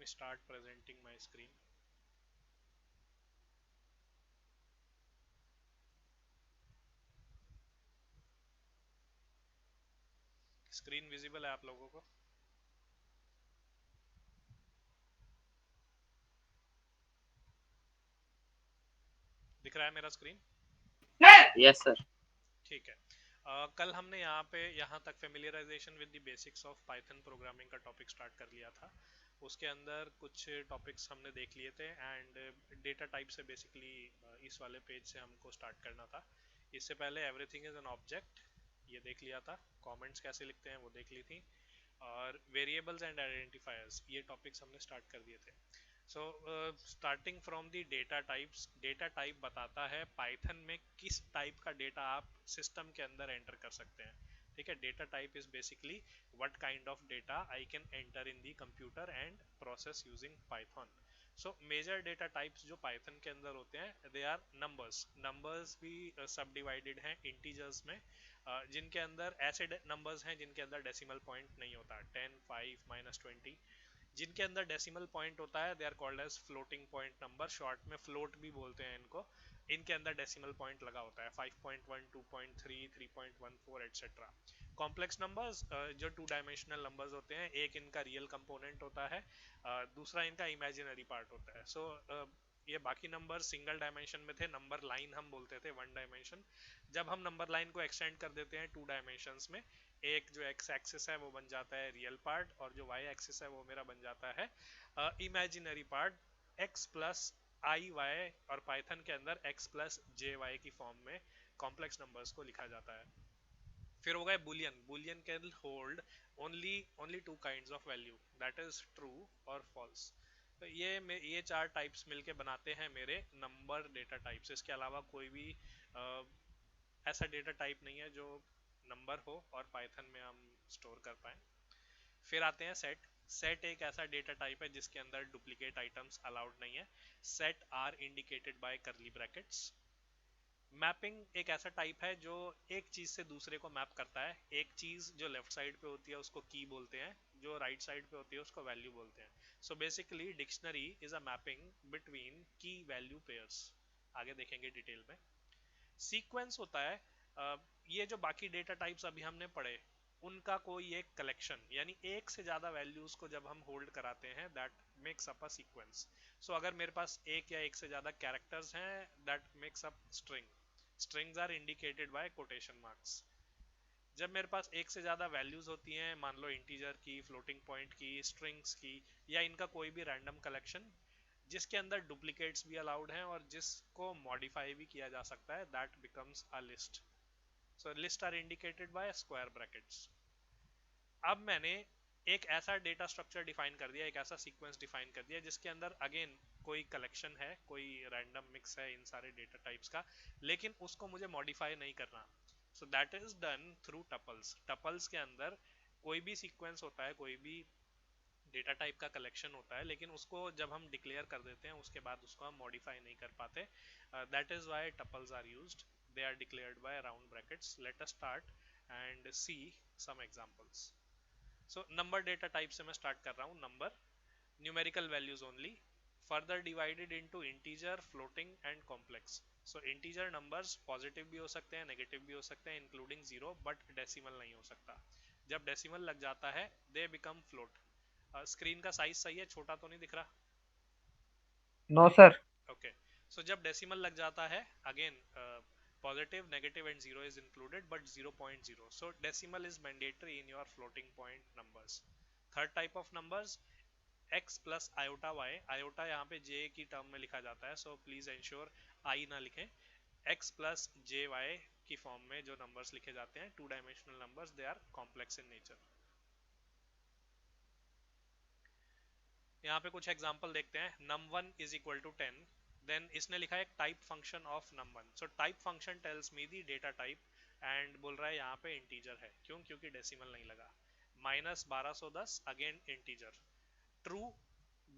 me start presenting my screen. Screen visible है आप लोगों को? दिख रहा है मेरा स्क्रीन? Yes sir. ठीक है। कल हमने यहाँ तक familiarisation with the basics of Python programming का टॉपिक स्टार्ट कर लिया था। उसके अंदर कुछ टॉपिक्स हमने देख लिए थे एंड डेटा टाइप से बेसिकली इस वाले पेज से हमको स्टार्ट करना था। इससे पहले एवरीथिंग इज एन ऑब्जेक्ट ये देख लिया था, कमेंट्स कैसे लिखते हैं वो देख ली थी, और वेरिएबल्स एंड आइडेंटिफायर्स ये टॉपिक्स हमने स्टार्ट कर दिए थे। So starting from the data types, data type बताता है पाइथन में किस टाइप का डेटा आप सिस्टम के अंदर एंटर कर सकते हैं। ठीक है, data type is basically what kind of data I can enter in the computer and process using Python. So major data types जो पाइथन के अंदर होते हैं दे आर नंबर्स। नंबर्स भी सब डिवाइडेड हैं इंटीजर्स में, जिनके अंदर ऐसे नंबर्स हैं जिनके अंदर डेसिमल पॉइंट नहीं होता, 10, 5, -20। जिनके अंदर डेसिमल पॉइंट होता है they are called as floating point number, short में फ्लोट भी बोलते हैं इनको। इनके अंदर डेसिमल पॉइंट लगा होता है 5.1, 2.3, 3.14 एटसेट्रा। कॉम्प्लेक्स नंबर्स जो टू डायमेंशनल नंबर्स होते हैं, एक इनका रियल कंपोनेंट होता है, दूसरा इनका इमेजिनरी पार्ट होता है। सो ये बाकी नंबर सिंगल डायमेंशन में थे, नंबर लाइन हम बोलते थे वन डायमेंशन। जब हम नंबर लाइन को एक्सटेंड कर देते हैं टू डायमेंशंस में, एक जो एक्स एक्सिस है वो बन जाता है रियल पार्ट, और जो वाई एक्सिस है वो मेरा बन जाता है इमेजिनरी पार्ट, एक्स प्लस आई वाई, और पाइथन के अंदर एक्स प्लस जे वाई की फॉर्म में कॉम्प्लेक्स नंबर्स को लिखा जाता है। फिर हो गए Boolean. Boolean can hold only only two kinds of value, that is true और फॉल्स। तो ये चार टाइप्स मिलके बनाते हैं मेरे नंबर डेटा टाइप्स। इसके अलावा कोई भी ऐसा डेटा टाइप नहीं है जो नंबर हो और पाइथन में हम स्टोर कर पाए। फिर आते हैं सेट। सेट एक ऐसा डेटा टाइप है जिसके अंदर डुप्लीकेट आइटम्स अलाउड नहीं है। Set are indicated by curly brackets. Mapping एक ऐसा टाइप है जो एक चीज से दूसरे को मैप करता है। एक चीज जो लेफ्ट साइड पे होती है उसको की बोलते हैं, जो राइट साइड पे होती है उसको वैल्यू बोलते हैं। So basically dictionary is a mapping between की वैल्यू पेयर्स। आगे देखेंगे डिटेल में। सीक्वेंस होता है ये जो बाकी डेटा टाइप्स अभी हमने पढ़े उनका कोई एक कलेक्शन, यानी एक से ज्यादा वैल्यूज को जब हम होल्ड कराते हैं that makes up a sequence. So अगर मेरे पास एक या एक से ज्यादा कैरेक्टर्स हैं that makes up string. Strings are indicated by quotation marks. जब मेरे पास एक से ज्यादा वैल्यूज होती हैं, मान लो इंटीजर की, फ्लोटिंग पॉइंट की, स्ट्रिंग्स की, या इनका कोई भी रैंडम कलेक्शन जिसके अंदर डुप्लीकेट्स भी अलाउड हैं और जिसको मॉडिफाई भी किया जा सकता है, that becomes a list. So list are indicated by square brackets. अब मैंने एक ऐसा डेटा स्ट्रक्चर डिफाइन कर दिया, एक ऐसा सीक्वेंस डिफाइन कर दिया जिसके अंदर अगेन कोई कलेक्शन है, कोई रैंडम मिक्स है इन सारे डेटा टाइप्स का, लेकिन उसको मुझे मॉडिफाई नहीं करना। सो that is done through tuples. Tuples के अंदर कोई भी सीक्वेंस होता है, कोई भी डेटा टाइप का कलेक्शन होता है, लेकिन उसको जब हम डिक्लेयर कर देते हैं उसके बाद उसको हम मॉडिफाई नहीं कर पाते। That is why tuples are used, they are declared by round brackets. Let us start and see some examples. So number data type से मैं स्टार्ट कर रहा हूँ। Number numerical values only, further divided into integer, floating and complex. So integer numbers positive भी हो सकते हैं, negative भी हो सकते हैं, इंक्लूडिंग जीरो, बट डेसिमल नहीं हो सकता। जब डेसिमल लग जाता है दे बिकम फ्लोट। स्क्रीन का साइज सही है? छोटा तो नहीं दिख रहा? No sir. ओके। सो जब डेसिमल लग जाता है, again positive, negative and zero is included, but 0.0, so decimal is mandatory in your floating point numbers. Third type of numbers x plus iota y. Iota यहाँ पे j की term में लिखा जाता है, सो प्लीज एंश्योर आई ना लिखें। x plus j y की फॉर्म में जो नंबर्स लिखे जाते हैं, two dimensional numbers, they are complex in nature. यहाँ पे कुछ एग्जांपल देखते हैं। num1 is equal to 10, then इसने लिखा है type function of num1। So type function tells me the data type, and बोल रहा है यहाँ पे इंटीजर है, क्यों? क्योंकि डेसिमल नहीं लगा। -1210 अगेन इंटीजर। ट्रू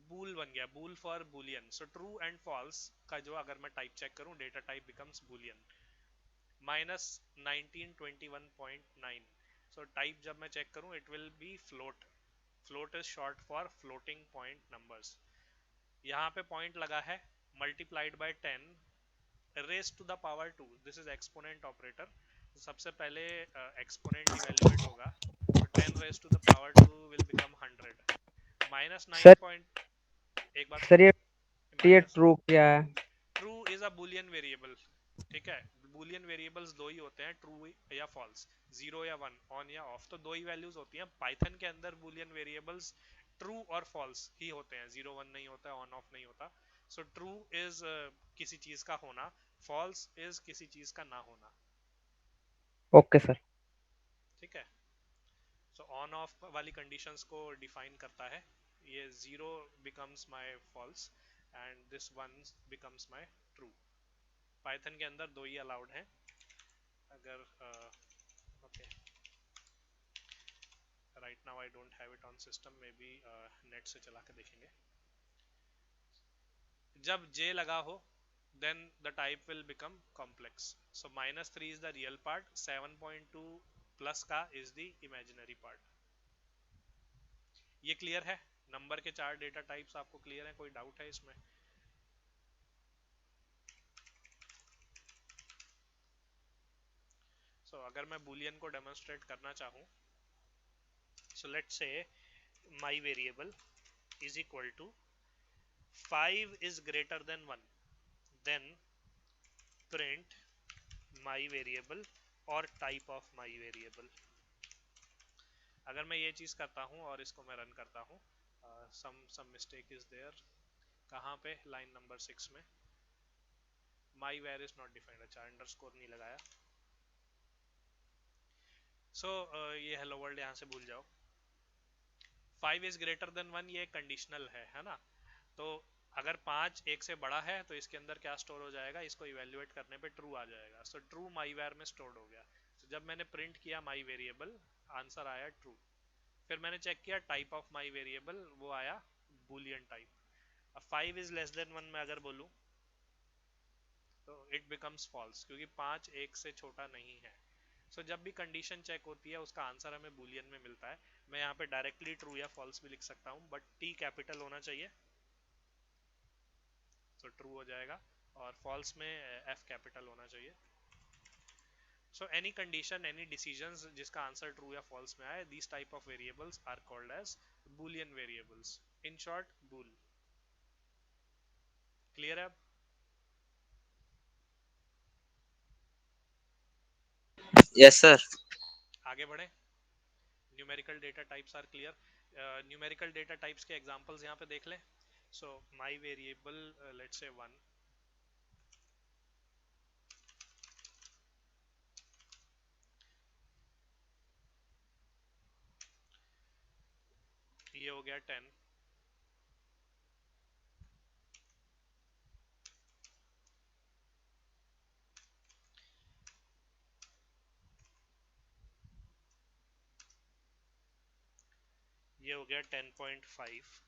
बूल बन गया, bool for Boolean. So true and false का जो अगर मैं टाइप चेक करूं, data type becomes Boolean. -1921.9, so type जब मैं चेक करूं it will be float. Float is short for floating point numbers. यहाँ पे पॉइंट लगा है, multiplied by 10 raise to the power 2, this is exponent operator. सबसे पहले एक्सपोनेंट इवेल्युएट होगा, तो 10 raise to the power 2 will become 100 minus nine sir point. एक बात सर सुनो, ये माइनस, ट्रू क्या है? True is a Boolean variable, ठीक है। बुलियन वेरिएबल्स दो ही होते हैं, ट्रू या फॉल्स, जीरो या वन, ऑन या ऑफ, तो दो ही वैल्यूज होती हैं पाइथन के अंदर। बुलियन वेरिएबल्स ट्रू और फॉल्स ही होते हैं, जीरो वन नहीं होता, ऑन ऑफ नहीं होता। सो ट्रू इज किसी चीज का होना, फॉल्स इज किसी चीज का ना होना, ओके सर। ठीक है। सो ऑन ऑफ वाली कंडीशंस को डिफाइन करता है, ये zero becomes my false and this one becomes my true. Python के अंदर दो ही अलाउड हैं। अगर okay, right now I don't have it on system, maybe net से चला के देखेंगे। जब j लगा हो then the type will become complex, so -3 is the real part, 7.2 plus का is the imaginary part। ये क्लियर है? नंबर के चार डेटा टाइप्स आपको क्लियर है? कोई डाउट है इसमें? अगर मैं बूलियन को डेमोन्स्ट्रेट करना चाहूँ, so let's say my variable is equal to 5 is greater than 1, then print my variable or type of my variable। अगर मैं ये चीज करता हूँ और इसको मैं रन करता हूँ, सम मिस्टेक इज देयर, कहाँ पे? लाइन नंबर 6 में, माई वेर इज नॉट डिफाइंड, अच्छा अंडरस्कोर नहीं लगाया। ये हेलो वर्ल्ड यहाँ से भूल जाओ। 5 इज ग्रेटर देन 1 ये कंडीशनल है ना। तो अगर 5 एक से बड़ा है तो इसके अंदर क्या स्टोर हो जाएगा, इसको इवेल्युएट करने पे ट्रू आ जाएगा। सो ट्रू माई वेर में स्टोर्ड हो गया। जब मैंने प्रिंट किया माई वेरिएबल, आंसर आया ट्रू। फिर मैंने चेक किया टाइप ऑफ माई वेरिएबल, वो आया बुलियन टाइप। अब 5 इज लेस देन 1 मैं अगर बोलूं तो इट बिकम्स फॉल्स, क्योंकि 5 एक से छोटा नहीं है। जब भी कंडीशन चेक होती है उसका आंसर हमें बुलियन में मिलता है। मैं यहाँ पे डायरेक्टली ट्रू या फॉल्स भी लिख सकता हूँ, बट टी कैपिटल होना चाहिए, ट्रू हो जाएगा, और फॉल्स में एफ कैपिटल होना चाहिए। एनी कंडीशन, एनी डिसीजंस जिसका आंसर ट्रू या फॉल्स में आए, this type of variables are called as Boolean variables, in short bool. Clear है? अब यस सर। आगे बढ़े। Numerical data types are clear. Numerical data types के एग्जांपल्स यहाँ पे देख लें। माई वेरिएबल लेट्स से 1, ये हो गया 10, ये हो गया 10.5,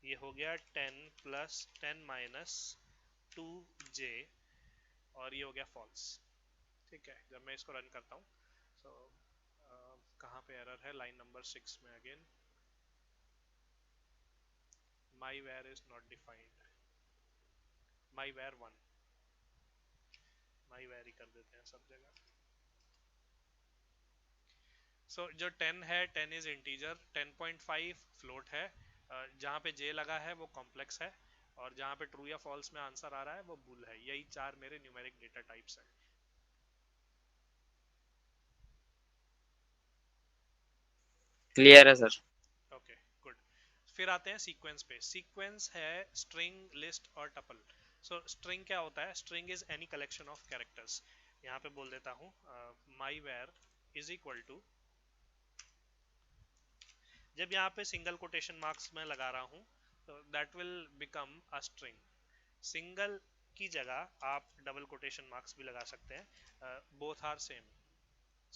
ये हो गया 10 प्लस 10 माइनस 2j, और ये हो गया फॉल्स। ठीक है, जब मैं इसको रन करता हूँ, सो कहाँ पे एरर है? लाइन नंबर 6 में again, my var is not defined, my var 1, my var ही कर देते हैं सब जगह। जो 10 है, 10 इज इंटीजर, 10.5 फ्लोट है, जहाँ पे j लगा है वो कॉम्प्लेक्स है, और जहाँ पे ट्रू या फॉल्स में आंसर आ रहा है वो बुल है। यही चार मेरे न्यूमेरिक डेटा टाइप्स हैं। क्लियर है सर। Okay good. फिर आते हैं सीक्वेंस पे। सीक्वेंस है स्ट्रिंग, लिस्ट और टपल। स्ट्रिंग क्या होता है? String is any collection of characters. यहाँ पे बोल देता हूँ माई वेर इज इक्वल टू, जब यहाँ पे सिंगल कोटेशन मार्क्स में लगा रहा हूँ तो that will become a string. Single की जगह आप डबल कोटेशन मार्क्स भी लगा सकते हैं, बोथ आर सेम।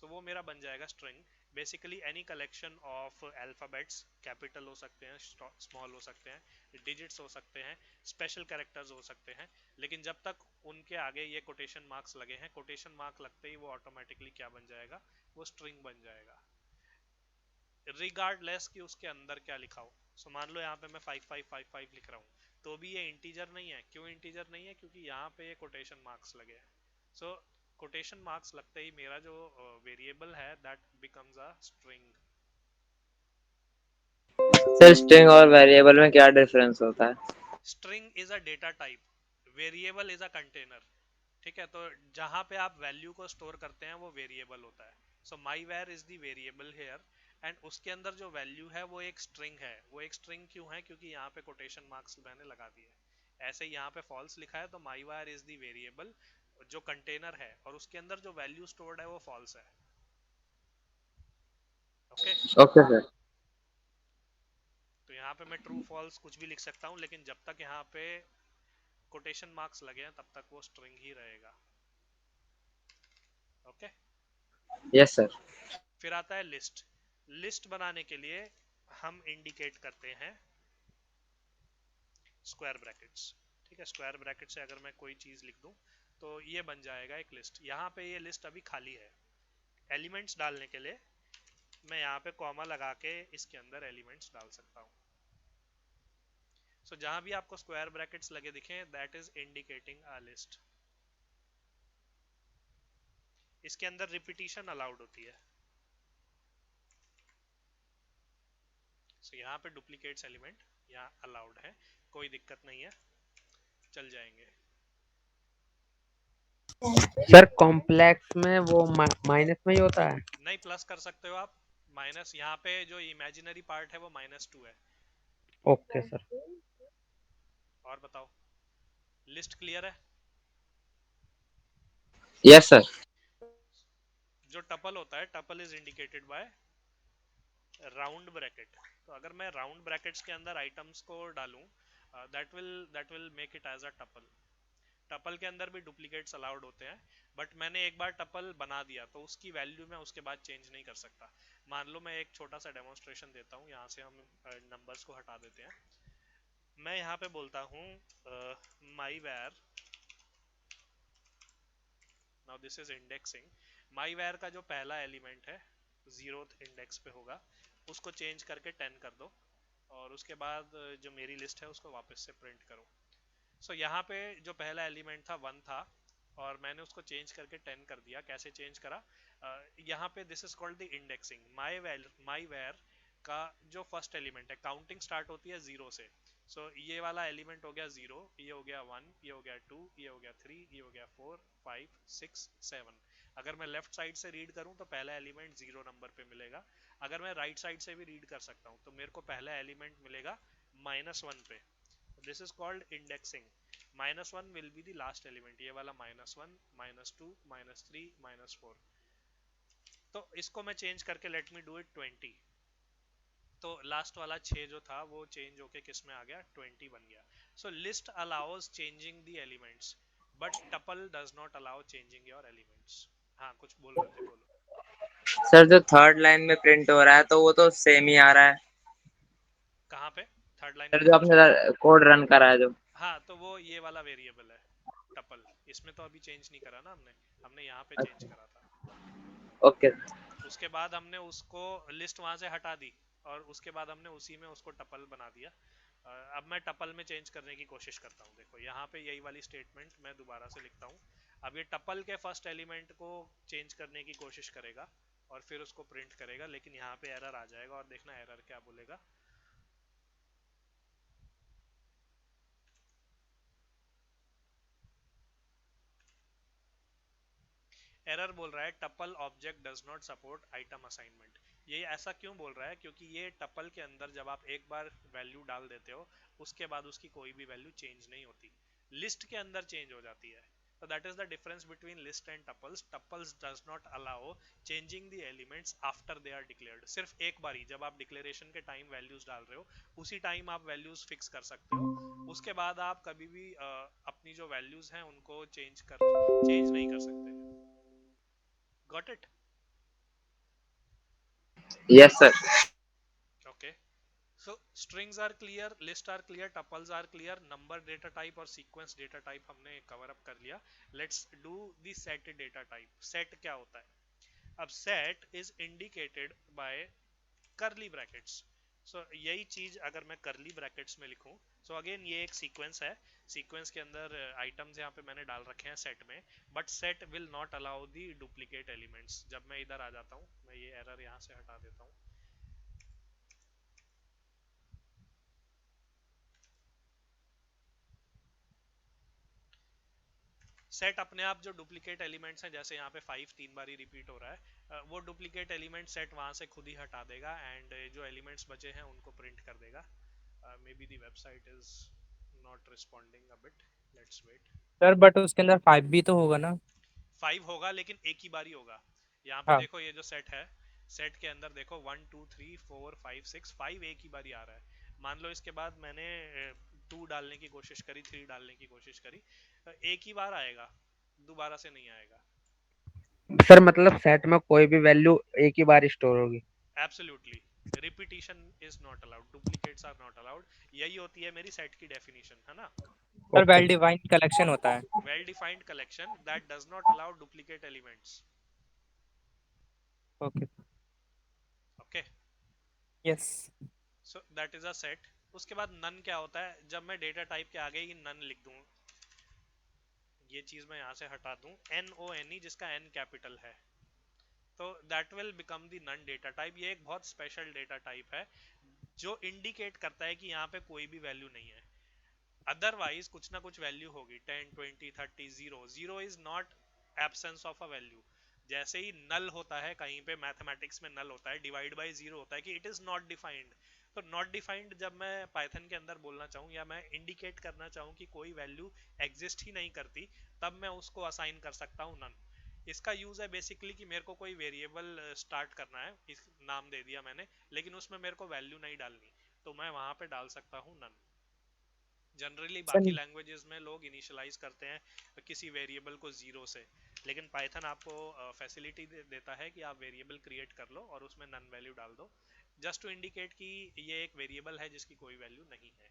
वो मेरा बन जाएगा string. Basically any collection of alphabets, capital हो सकते हैं, स्मॉल हो सकते हैं, डिजिट्स हो सकते हैं, स्पेशल कैरेक्टर्स हो सकते हैं, लेकिन जब तक उनके आगे ये कोटेशन मार्क्स लगे हैं, कोटेशन मार्क लगते ही वो ऑटोमेटिकली क्या बन जाएगा? वो स्ट्रिंग बन जाएगा। रिगार्डलेस कि उसके अंदर क्या लिखा हो। सो मान लो यहाँ पे मैं 5555 लिख रहा हूँ, तो भी ये इंटीजर नहीं है। क्यों इंटीजर नहीं है? क्योंकि यहाँ पे ये कोटेशन मार्क्स लगे हैं। सो कोटेशन मार्क्स लगते ही मेरा जो वेरिएबल है that becomes a string. Sir string और वेरिएबल में क्या डिफरेंस होता है? String is a data type, variable is a container. ठीक है, तो जहां पे आप वैल्यू को स्टोर करते हैं वो वेरिएबल होता है। So my where is the variable here, and उसके अंदर जो वैल्यू है वो एक स्ट्रिंग है। वो एक स्ट्रिंग क्यों है? क्योंकि यहाँ पे कोटेशन मार्क्स मैंने लगा दिए। ऐसे यहाँ पे फॉल्स लिखा है तो माई वेयर इज द वेरिएबल जो कंटेनर है, और उसके अंदर जो वैल्यू स्टोर्ड है वो फॉल्स है। Okay okay? Okay sir. तो यहाँ पे मैं ट्रू फॉल्स कुछ भी लिख सकता हूँ, लेकिन जब तक यहाँ पे कोटेशन मार्क्स लगे हैं तब तक वो स्ट्रिंग ही रहेगा। Okay okay? Yes sir. फिर आता है लिस्ट। लिस्ट बनाने के लिए हम इंडिकेट करते हैं स्क्वायर ब्रैकेट्स। ठीक है, स्क्वायर ब्रैकेट से अगर मैं कोई चीज लिख दूं तो ये बन जाएगा एक लिस्ट। यहाँ पे ये लिस्ट अभी खाली है। एलिमेंट्स डालने के लिए मैं यहाँ पे कॉमा लगा के इसके अंदर एलिमेंट्स डाल सकता हूँ। सो जहां भी आपको स्क्वायर ब्रैकेट्स लगे दिखे that is indicating a list. इसके अंदर रिपीटिशन अलाउड होती है। सो यहाँ पे डुप्लीकेट्स एलिमेंट यहाँ अलाउड है, कोई दिक्कत नहीं है, चल जाएंगे। सर कॉम्प्लेक्स में वो माइनस में ही होता है? नहीं, प्लस कर सकते हो आप। माइनस यहाँ पे जो इमेजिनरी पार्ट है वो -2 है। Okay sir. और बताओ, लिस्ट क्लियर है? Yes sir. जो टपल होता है, tuple is indicated bye round bracket. तो अगर मैं राउंड ब्रैकेट्स के अंदर आइटम्स को डालूं, that will make it as a tuple. Tuple के अंदर भी डुप्लीकेट्स अलाउड होते हैं, बट मैंने एक बार टपल बना दिया तो उसकी वैल्यू मैं उसके बाद चेंज नहीं कर सकता। मान लो मैं एक छोटा सा डेमोन्स्ट्रेशन देता हूँ, यहाँ से हम नंबर्स को हटा देते हैं। मैं यहाँ पे बोलता हूँ my ware, now this is indexing. My where का जो पहला एलिमेंट है 0th इंडेक्स पे होगा, उसको चेंज करके 10 कर दो, और उसके बाद जो मेरी लिस्ट है उसको वापस से प्रिंट करो। सो यहाँ पे जो पहला एलिमेंट था 1 था, और मैंने उसको चेंज करके 10 कर दिया। कैसे चेंज करा? यहाँ पे this is called the indexing. My where का जो फर्स्ट एलिमेंट है, काउंटिंग स्टार्ट होती है 0 से। ये वाला एलिमेंट हो गया 0, ये हो गया 1, ये हो गया 2, ये हो गया 3, ये हो गया 4, 5, 6, 7। अगर मैं लेफ्ट साइड से रीड करूं तो पहला एलिमेंट 0 नंबर पे मिलेगा। अगर मैं राइट साइड से भी रीड कर सकता हूं तो मेरे को पहला एलिमेंट मिलेगा -1 पे। This is called indexing. -1 will be the last element, ये वाला -1, -2, -3, -4। तो इसको मैं चेंज करके लेट मी डू इट 20। तो लास्ट वाला 6 जो था वो चेंज होके किस में आ गया? 20 बन गया। So list allows changing the elements, but tuple does not allow changing your elements. हाँ, कुछ बोल रहे थे, बोलो। सर जो थर्ड लाइन में प्रिंट हो रहा है तो वो तो सेम ही आ रहा है। कहाँ पे थर्ड लाइन सर पे जो कुछ? आपने कोड रन करा है जो। हाँ, तो वो ये वाला वेरिएबल है टपल। इसमें तो अभी चेंज नहीं करा ना हमने, हमने यहाँ पे चेंज अच्छा। करा था। ओके। उसके बाद हमने उसको लिस्ट वहां से हटा दी, और उसके बाद हमने उसी में उसको टपल बना दिया। अब मैं टपल में चेंज करने की कोशिश करता हूँ। देखो यहाँ पे यही वाली स्टेटमेंट मैं दोबारा से लिखता हूँ। अब ये टपल के फर्स्ट एलिमेंट को चेंज करने की कोशिश करेगा और फिर उसको प्रिंट करेगा, लेकिन यहाँ पे एरर आ जाएगा, और देखना एरर क्या बोलेगा। एरर बोल रहा है tuple object does not support item assignment. ये ऐसा क्यों बोल रहा है? क्योंकि ये टपल के अंदर जब आप एक बार वैल्यू डाल देते हो उसके बाद उसकी कोई भी वैल्यू चेंज नहीं होती, लिस्ट के अंदर चेंज हो जाती है। तो that is the difference between list and tuples. Tuples does not allow changing the elements after they are declared. सिर्फ एक बार ही जब आप डिक्लेरेशन के टाइम वैल्यूज डाल रहे हो उसी टाइम आप वैल्यूज फिक्स कर सकते हो। उसके बाद आप कभी भी अपनी जो वैल्यूज हैं उनको चेंज नहीं कर सकते। Got it? Yes sir. Okay. So strings are clear, list are clear, tuples are clear, number data type और सीक्वेंस डेटा टाइप हमने कवर अप कर लिया। Let's do the set data type. Set क्या होता है? अब set is indicated by curly brackets. So यही चीज अगर मैं करली ब्रैकेट्स में लिखूं, सो अगेन ये एक सीक्वेंस है, सीक्वेंस के अंदर आइटम्स यहाँ पे मैंने डाल रखे हैं सेट में, but set will not allow the duplicate elements. जब मैं इधर आ जाता हूँ, मैं ये एरर यहाँ से हटा देता हूँ। सेट अपने आप जो डुप्लीकेट एलिमेंट्स हैं, जैसे यहाँ पे 5 3 बार ही रिपीट हो रहा है, वो डुप्लीकेट एलिमेंट सेट वहां से खुद ही हटा देगा, एंड जो एलिमेंट्स बचे हैं उनको प्रिंट कर देगा। Maybe the website is not responding a bit, let's wait. Sir but उसके अंदर 5 भी तो होगा ना? 5 होगा लेकिन एक ही बार ही होगा। यहाँ पे हाँ। देखो ये जो सेट है, सेट के अंदर देखो 1 2 3 4 5 6, 5 एक ही बार ही आ रहा है। मान लो इसके बाद मैंने 2 डालने की कोशिश करी, 3 डालने की कोशिश करी, एक ही बार आएगा, दोबारा से नहीं आएगा। सर मतलब सेट में कोई भी वैल्यू एक ही बार स्टोर होगी? Absolutely, repetition is not allowed, duplicates are not allowed. यही होती है मेरी सेट की डेफिनेशन, है ना। सर वेल डिफाइंड कलेक्शन होता है। Well defined collection that does not allow duplicate elements. Okay. Okay, yes. So that is a set. उसके बाद नन क्या होता है, जब मैं डेटा टाइप के आगे ही नन लिख दूं, ये चीज मैं यहां से हटा दूं, NONE जिसका N कैपिटल है, तो that will become the none data type. ये एक बहुत स्पेशल डेटा टाइप है जो इंडिकेट करता है कि यहाँ पे कोई भी वैल्यू नहीं है। अदरवाइज कुछ ना कुछ वैल्यू होगी, 10 20 30, zero. Zero is not absence of a value. जैसे ही नल होता है कहीं पे मैथमेटिक्स में, नल होता है डिवाइड बाय जीरो होता है कि इट इज नॉट डिफाइंड। तो नॉट डिफाइंड जब मैं पाइथन के अंदर बोलना चाहूँ या मैं इंडिकेट करना चाहूँ कि कोई वैल्यू एग्जिस्ट ही नहीं करती, तब मैं उसको असाइन कर सकता हूँ नन। इसका यूज है बेसिकली कि मेरे को कोई वेरिएबल स्टार्ट करना है, इस नाम दे दिया मैंने, लेकिन उसमें मेरे को वैल्यू नहीं डालनी, तो मैं वहां पे डाल सकता हूँ नन। जनरली बाकी सर लैंग्वेजेस में लोग इनिशियलाइज करते हैं किसी वेरिएबल को जीरो से, लेकिन पाइथन आपको फैसिलिटी देता है कि आप वेरिएबल क्रिएट कर लो और उसमें नन वैल्यू डाल दो, जस्ट टू इंडिकेट कि ये एक वेरिएबल है जिसकी कोई वैल्यू नहीं है।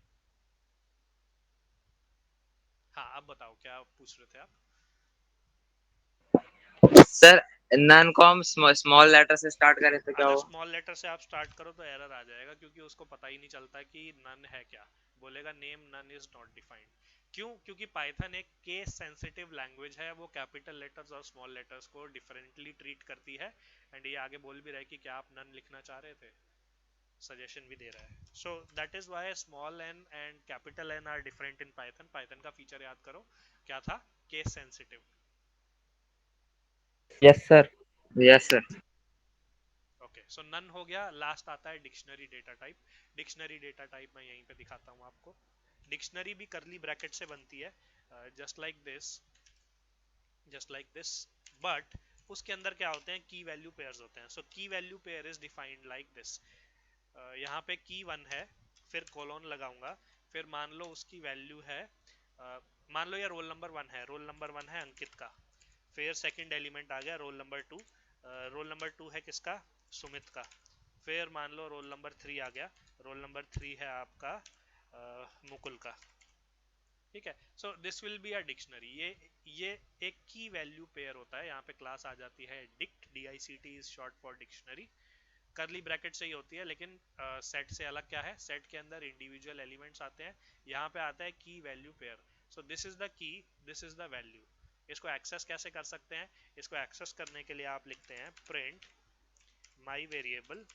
हाँ, अब बताओ क्या पूछ रहे थे आप। सर नन को हम स्मॉल लेटर से स्टार्ट करें तो क्या अगर होगा? स्मॉल लेटर से आप स्टार्ट करो तो एरर आ जाएगा, क्योंकि उसको पता ही नहीं चलता कि नन है क्या। बोलेगा name none is not defined. क्यों? क्योंकि पाइथन एक केस सेंसिटिव लैंग्वेज है, वो कैपिटल लेटर्स और स्मॉल लेटर्स को डिफरेंटली ट्रीट करती है। एंड ये आगे बोल भी रहा है कि क्या आप नन लिखना चाह रहे थे, सजेशन भी दे रहा है। So that is why small N and capital N are different in Python. Python का फीचर याद करो, क्या था, case sensitive. Yes sir. Yes sir. Okay, so none हो गया। लास्ट आता है dictionary data type. Dictionary data type मैं यहीं पे दिखाता हूँ आपको। डिक्शनरी भी करली ब्रैकेट से बनती है, just like this, just like this, but उसके अंदर क्या होते हैं, की वैल्यू पेयर्स होते हैं। सो की value pair is defined like this. यहाँ पे की वन है, फिर कोलोन लगाऊंगा, फिर मान लो उसकी वैल्यू है, मान लो ये रोल नंबर वन है, रोल नंबर वन है अंकित का। फिर सेकंड एलिमेंट आ गया roll number two, roll number two है किसका, सुमित का। फिर मान लो रोल नंबर थ्री आ गया, रोल नंबर थ्री है आपका मुकुल का। ठीक है, so this will be a dictionary. ये एक की वैल्यू पेयर होता है। यहाँ पे क्लास आ जाती है dict, DICT is short for dictionary. करली ब्रैकेट से ही होती है, लेकिन सेट से अलग क्या है, सेट के अंदर इंडिविजुअल एलिमेंट्स आते हैं, यहाँ पे आता है की value pair. So this is the key, this is the value. इसको एक्सेस कैसे कर सकते हैं, इसको एक्सेस करने के लिए आप लिखते हैं print my variable,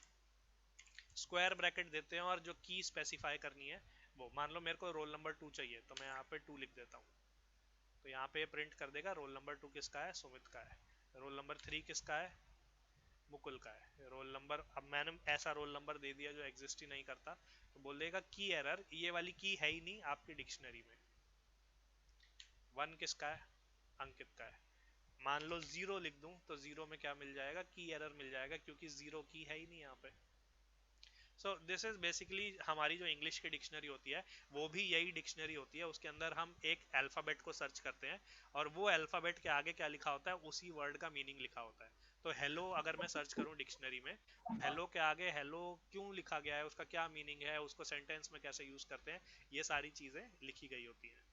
square bracket देते हैं, और जो की स्पेसिफाई करनी है वो, मान लो मेरे को रोल नंबर टू चाहिए, तो मैं यहाँ पे टू लिख देता हूँ। तो यहाँ पे प्रिंट कर देगा रोल नंबर टू किसका है, सुमित का है। रोल नंबर थ्री किसका है, मुकुल का है। रोल नंबर, अब मैंने ऐसा रोल नंबर दे दिया जो एग्जिस्ट ही नहीं करता, तो बोल देगा की एरर, ये वाली की है ही नहीं आपकी डिक्शनरी में। वन किसका है, अंकित का है। मान लो जीरो लिख दूं, तो जीरो में क्या मिल जाएगा, की एरर मिल जाएगा, क्योंकि जीरो की है ही नहीं यहाँ पे। सो दिस इज बेसिकली हमारी जो इंग्लिश की डिक्शनरी होती है, वो भी यही डिक्शनरी होती है। उसके अंदर हम एक अल्फाबेट को सर्च करते हैं, और वो अल्फाबेट के आगे क्या लिखा होता है, उसी वर्ड का मीनिंग लिखा होता है। तो हेलो अगर मैं सर्च करूं डिक्शनरी में, हेलो के आगे हेलो क्यों लिखा गया है, उसका क्या मीनिंग है, उसको सेंटेंस में कैसे यूज करते हैं, ये सारी चीजें लिखी गई होती हैं।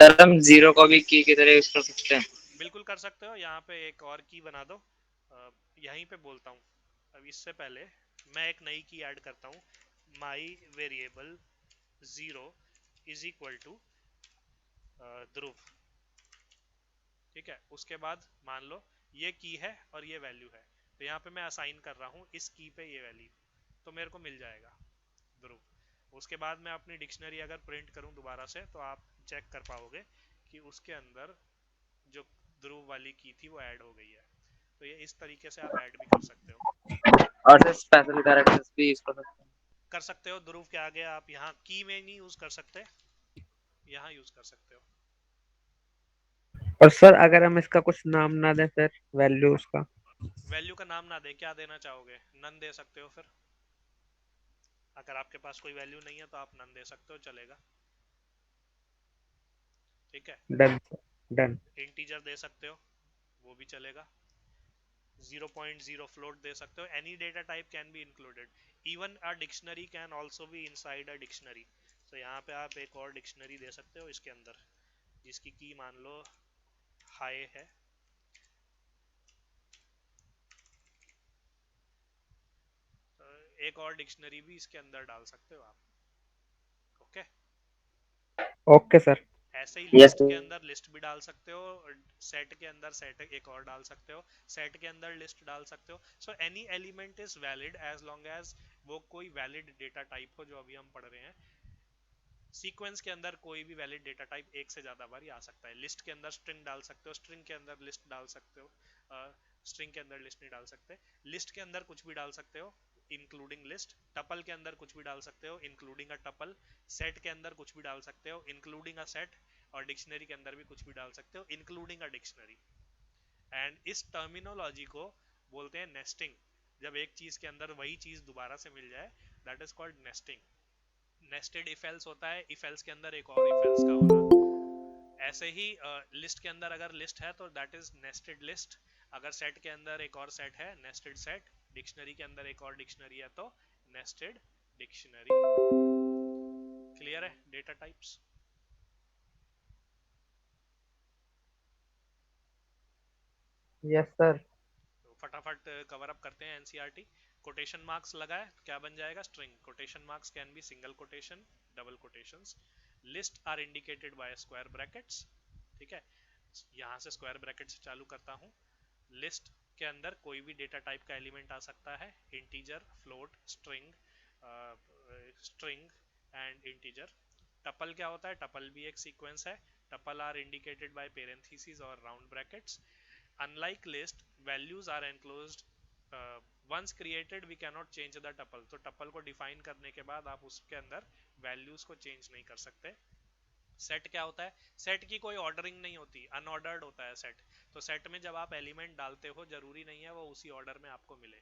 सर हम जीरो को भी की तरह यूज कर सकते हैं? बिल्कुल कर सकते हो। यहाँ पे एक और की बना दो, यहीं पे बोलता हूँ, अब इससे पहले मैं एक नई की ऐड करता हूँ, my variable zero is equal to Dhruv. ठीक है, उसके बाद मान लो ये की है और ये वैल्यू है, तो यहाँ पे मैं असाइन कर रहा हूँ इस की पे ये वैल्यू, तो मेरे को मिल जाएगा ध्रुव। उसके बाद मैं अपनी डिक्शनरी अगर प्रिंट करूँ दोबारा से, तो आप चेक कर पाओगे कि उसके अंदर जो ध्रुव वाली की थी वो ऐड हो गई है। तो ये इस तरीके से आप ऐड भी कर सकते हो। और सर स्पेशल कैरेक्टर्स भी यूज कर सकते हैं? कर सकते हो, ध्रुव के आगे आप यहाँ की में नहीं यूज कर सकते, यहाँ यूज कर सकते हो। और सर अगर हम इसका कुछ नाम ना दें फिर, वैल्यू उसका? वैल्यू का नाम ना दे, क्या देना चाहोगे? नन दे सकते हो फिर। अगर आपके पास कोई वैल्यू नहीं है तो आप नन दे सकते हो, चलेगा। ठीक है। डन। डन। इंटीजर दे सकते हो, वो भी चलेगा। 0.0 फ्लोट दे सकते हो। Any data type can be included, even a dictionary can also be inside a dictionary. तो यहाँ पे आप एक और डिक्शनरी दे सकते हो इसके अंदर, जिसकी की मान लो हाई है। तो एक और डिक्शनरी भी इसके अंदर डाल सकते हो आप। ओके। Okay sir. ऐसे ही यस। लिस्ट के अंदर लिस्ट भी डाल सकते हो, सेट के अंदर सेट एक और डाल सकते हो, सेट के अंदर लिस्ट डाल सकते हो। So any element is valid as long as वो कोई वैलिड डेटा टाइप हो, जो अभी हम पढ़ रहे हैं। सीक्वेंस के अंदर कोई भी वैलिड डेटा टाइप एक से ज्यादा बार आ सकता है। लिस्ट के अंदर स्ट्रिंग डाल सकते हो, स्ट्रिंग के अंदर लिस्ट डाल सकते हो, स्ट्रिंग के अंदर लिस्ट नहीं डाल सकते। लिस्ट के अंदर कुछ भी डाल सकते हो इंक्लूडिंग लिस्ट। टपल के अंदर कुछ भी डाल सकते हो इंक्लूडिंग अ टपल। सेट के अंदर कुछ भी डाल सकते हो इंक्लूडिंग अ सेट। और डिक्शनरी के अंदर भी कुछ भी डाल सकते हो इंक्लूडिंग अ डिक्शनरी। एंड इस टर्मिनोलॉजी को बोलते हैं नेस्टिंग। जब एक चीज के अंदर वही चीज दोबारा से मिल जाए, that is called nesting. Nested if else होता है, इफ एल्स के अंदर एक और इफ एल्स का होना। ऐसे ही लिस्ट के अंदर अगर लिस्ट है तो दैट इज नेस्टेड लिस्ट। अगर सेट के अंदर एक और सेट है, नेस्टेड सेट। डिक्शनरी के अंदर एक और डिक्शनरी है तो नेस्टेड डिक्शनरी। क्लियर है डेटा टाइप्स? Yes sir. तो फटाफट कवर अप करते हैं एनसीईआरटी। कोटेशन मार्क्स लगाए तो क्या बन जाएगा? String. Quotation marks can be single quotation, double quotations. List are indicated by square brackets. ठीक है, यहाँ से स्क्वायर ब्रैकेट से चालू करता हूँ। लिस्ट के अंदर कोई भी डेटा टाइप का एलिमेंट आ सकता है, integer, float, string, string and integer. Tuple क्या होता है? टपल भी एक सीक्वेंस है। Tuple are indicated by parenthesis और round brackets. Unlike list, values are enclosed. Once created, we cannot change the tuple. तो tuple को define करने के बाद आप उसके अंदर values को change नहीं कर सकते। सेट क्या होता है? सेट की कोई ऑर्डरिंग नहीं होती, अनऑर्डर्ड होता है सेट। तो सेट में जब आप एलिमेंट डालते हो, जरूरी नहीं है वो उसी ऑर्डर में आपको मिले।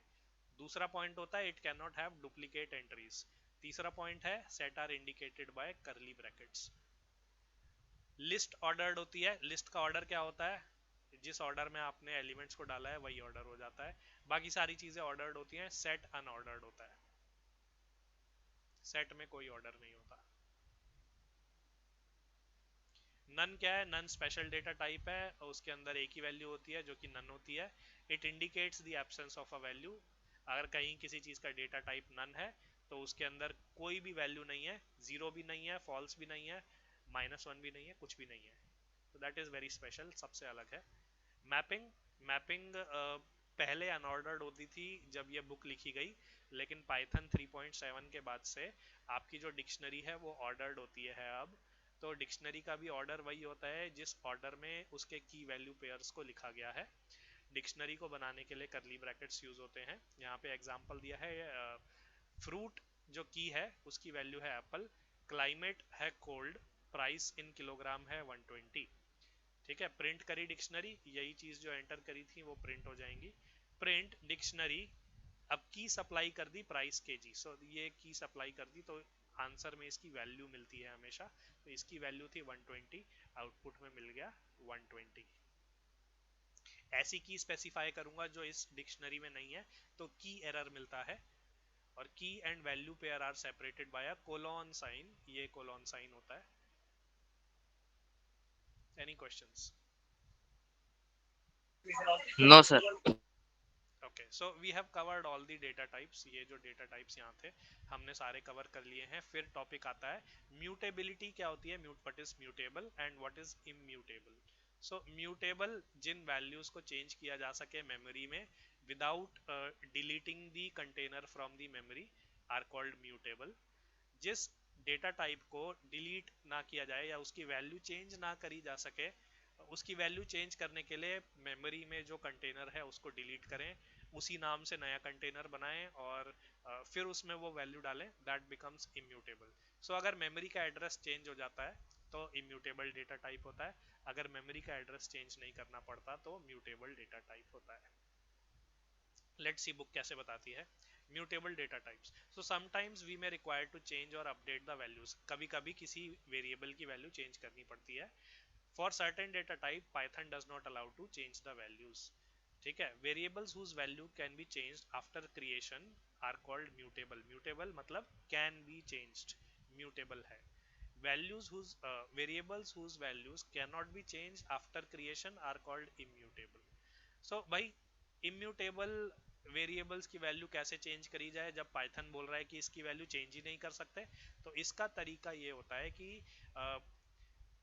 दूसरा पॉइंट होता है it can not have duplicate entries. तीसरा पॉइंट है set are indicated by curly brackets. List ordered होती है। लिस्ट का ऑर्डर क्या होता है? जिस ऑर्डर में आपने एलिमेंट्स को डाला है वही ऑर्डर हो जाता है। बाकी सारी चीजें ऑर्डर्ड होती हैं। सेट अनऑर्डर्ड होता है, सेट में कोई ऑर्डर नहीं होता। नन क्या है? नन स्पेशल डेटा टाइप है और उसके अंदर एक ही वैल्यू होती है जो कि नन होती है। It indicates the absence of a value. अगर कहीं किसी चीज का डेटा टाइप नन है तो उसके अंदर कोई भी वैल्यू नहीं है, जीरो भी नहीं है, फॉल्स भी नहीं है, -1 भी नहीं है, कुछ भी नहीं है। तो दैट इज वेरी स्पेशल, सबसे अलग है। मैपिंग। मैपिंग पहले अनऑर्डर्ड होती थी जब ये बुक लिखी गई, लेकिन पाइथन 3.7 के बाद से आपकी जो डिक्शनरी है वो ऑर्डर्ड होती है अब। तो डिक्शनरी का भी ऑर्डर वही होता है जिस ऑर्डर में उसके की वैल्यू पेयर्स को लिखा गया है। डिक्शनरी को बनाने के लिए करली ब्रैकेट्स यूज होते हैं। यहाँ पे एग्जांपल दिया है, फ्रूट जो की है उसकी वैल्यू है एप्पल, क्लाइमेट है कोल्ड, प्राइस इन किलोग्राम है 120। ठीक है, प्रिंट करी डिक्शनरी, यही चीज जो एंटर करी थी वो प्रिंट हो जाएंगी। प्रिंट डिक्शनरी, अब की सप्लाई कर दी प्राइस केजी, सो ये की सप्लाई कर दी तो आंसर में इसकी वैल्यू मिलती है हमेशा। तो इसकी वैल्यू थी 120, आउटपुट में मिल गया 120। ऐसी की स्पेसिफाई करूंगा जो इस डिक्शनरी में नहीं है तो की एरर मिलता है। और key and value pair are separated by a colon sign, ये कोलोन साइन होता है। Any questions? No sir. Okay, so we have covered all the data types. ये जो डेटा टाइप्स यहाँ थे हमने सारे कवर कर लिए हैं। फिर टॉपिक आता है म्यूटेबिलिटी। क्या होती है mute, what is mutable and what is immutable. So mutable जिन वैल्यूज को चेंज किया जा सके मेमोरी में without deleting the container from the memory are called mutable. जिस डेटा टाइप को डिलीट ना किया जाए या उसकी वैल्यू चेंज ना करी जा सके, उसकी वैल्यू चेंज करने के लिए मेमोरी में जो कंटेनर है उसको डिलीट करें, उसी नाम से नया कंटेनर बनाएं और फिर उसमें वो वैल्यू डालें, दैट बिकम्स इम्यूटेबल। सो अगर मेमोरी का एड्रेस चेंज हो जाता है तो इम्यूटेबल डेटा टाइप होता है, अगर मेमोरी का एड्रेस चेंज नहीं करना पड़ता तो म्यूटेबल डेटा टाइप होता है। लेट्स सी बुक कैसे बताती है mutable data types. So sometimes we may require to change और अपडेट द वैल्यूज। कभी कभी किसी वेरिएबल की वैल्यू चेंज करनी पड़ती है। For certain data type Python does not allow to change the values. ठीक है, variables whose value can be changed after creation are called mutable. Mutable मतलब कैन बी चेंज्ड, म्यूटेबल है। Values whose variables whose values can not be changed after creation are called immutable. So भाई immutable variables की value कैसे change करी जाए जब Python बोल रहा है कि इसकी वैल्यू चेंज ही नहीं कर सकते। तो इसका तरीका ये होता है कि अ,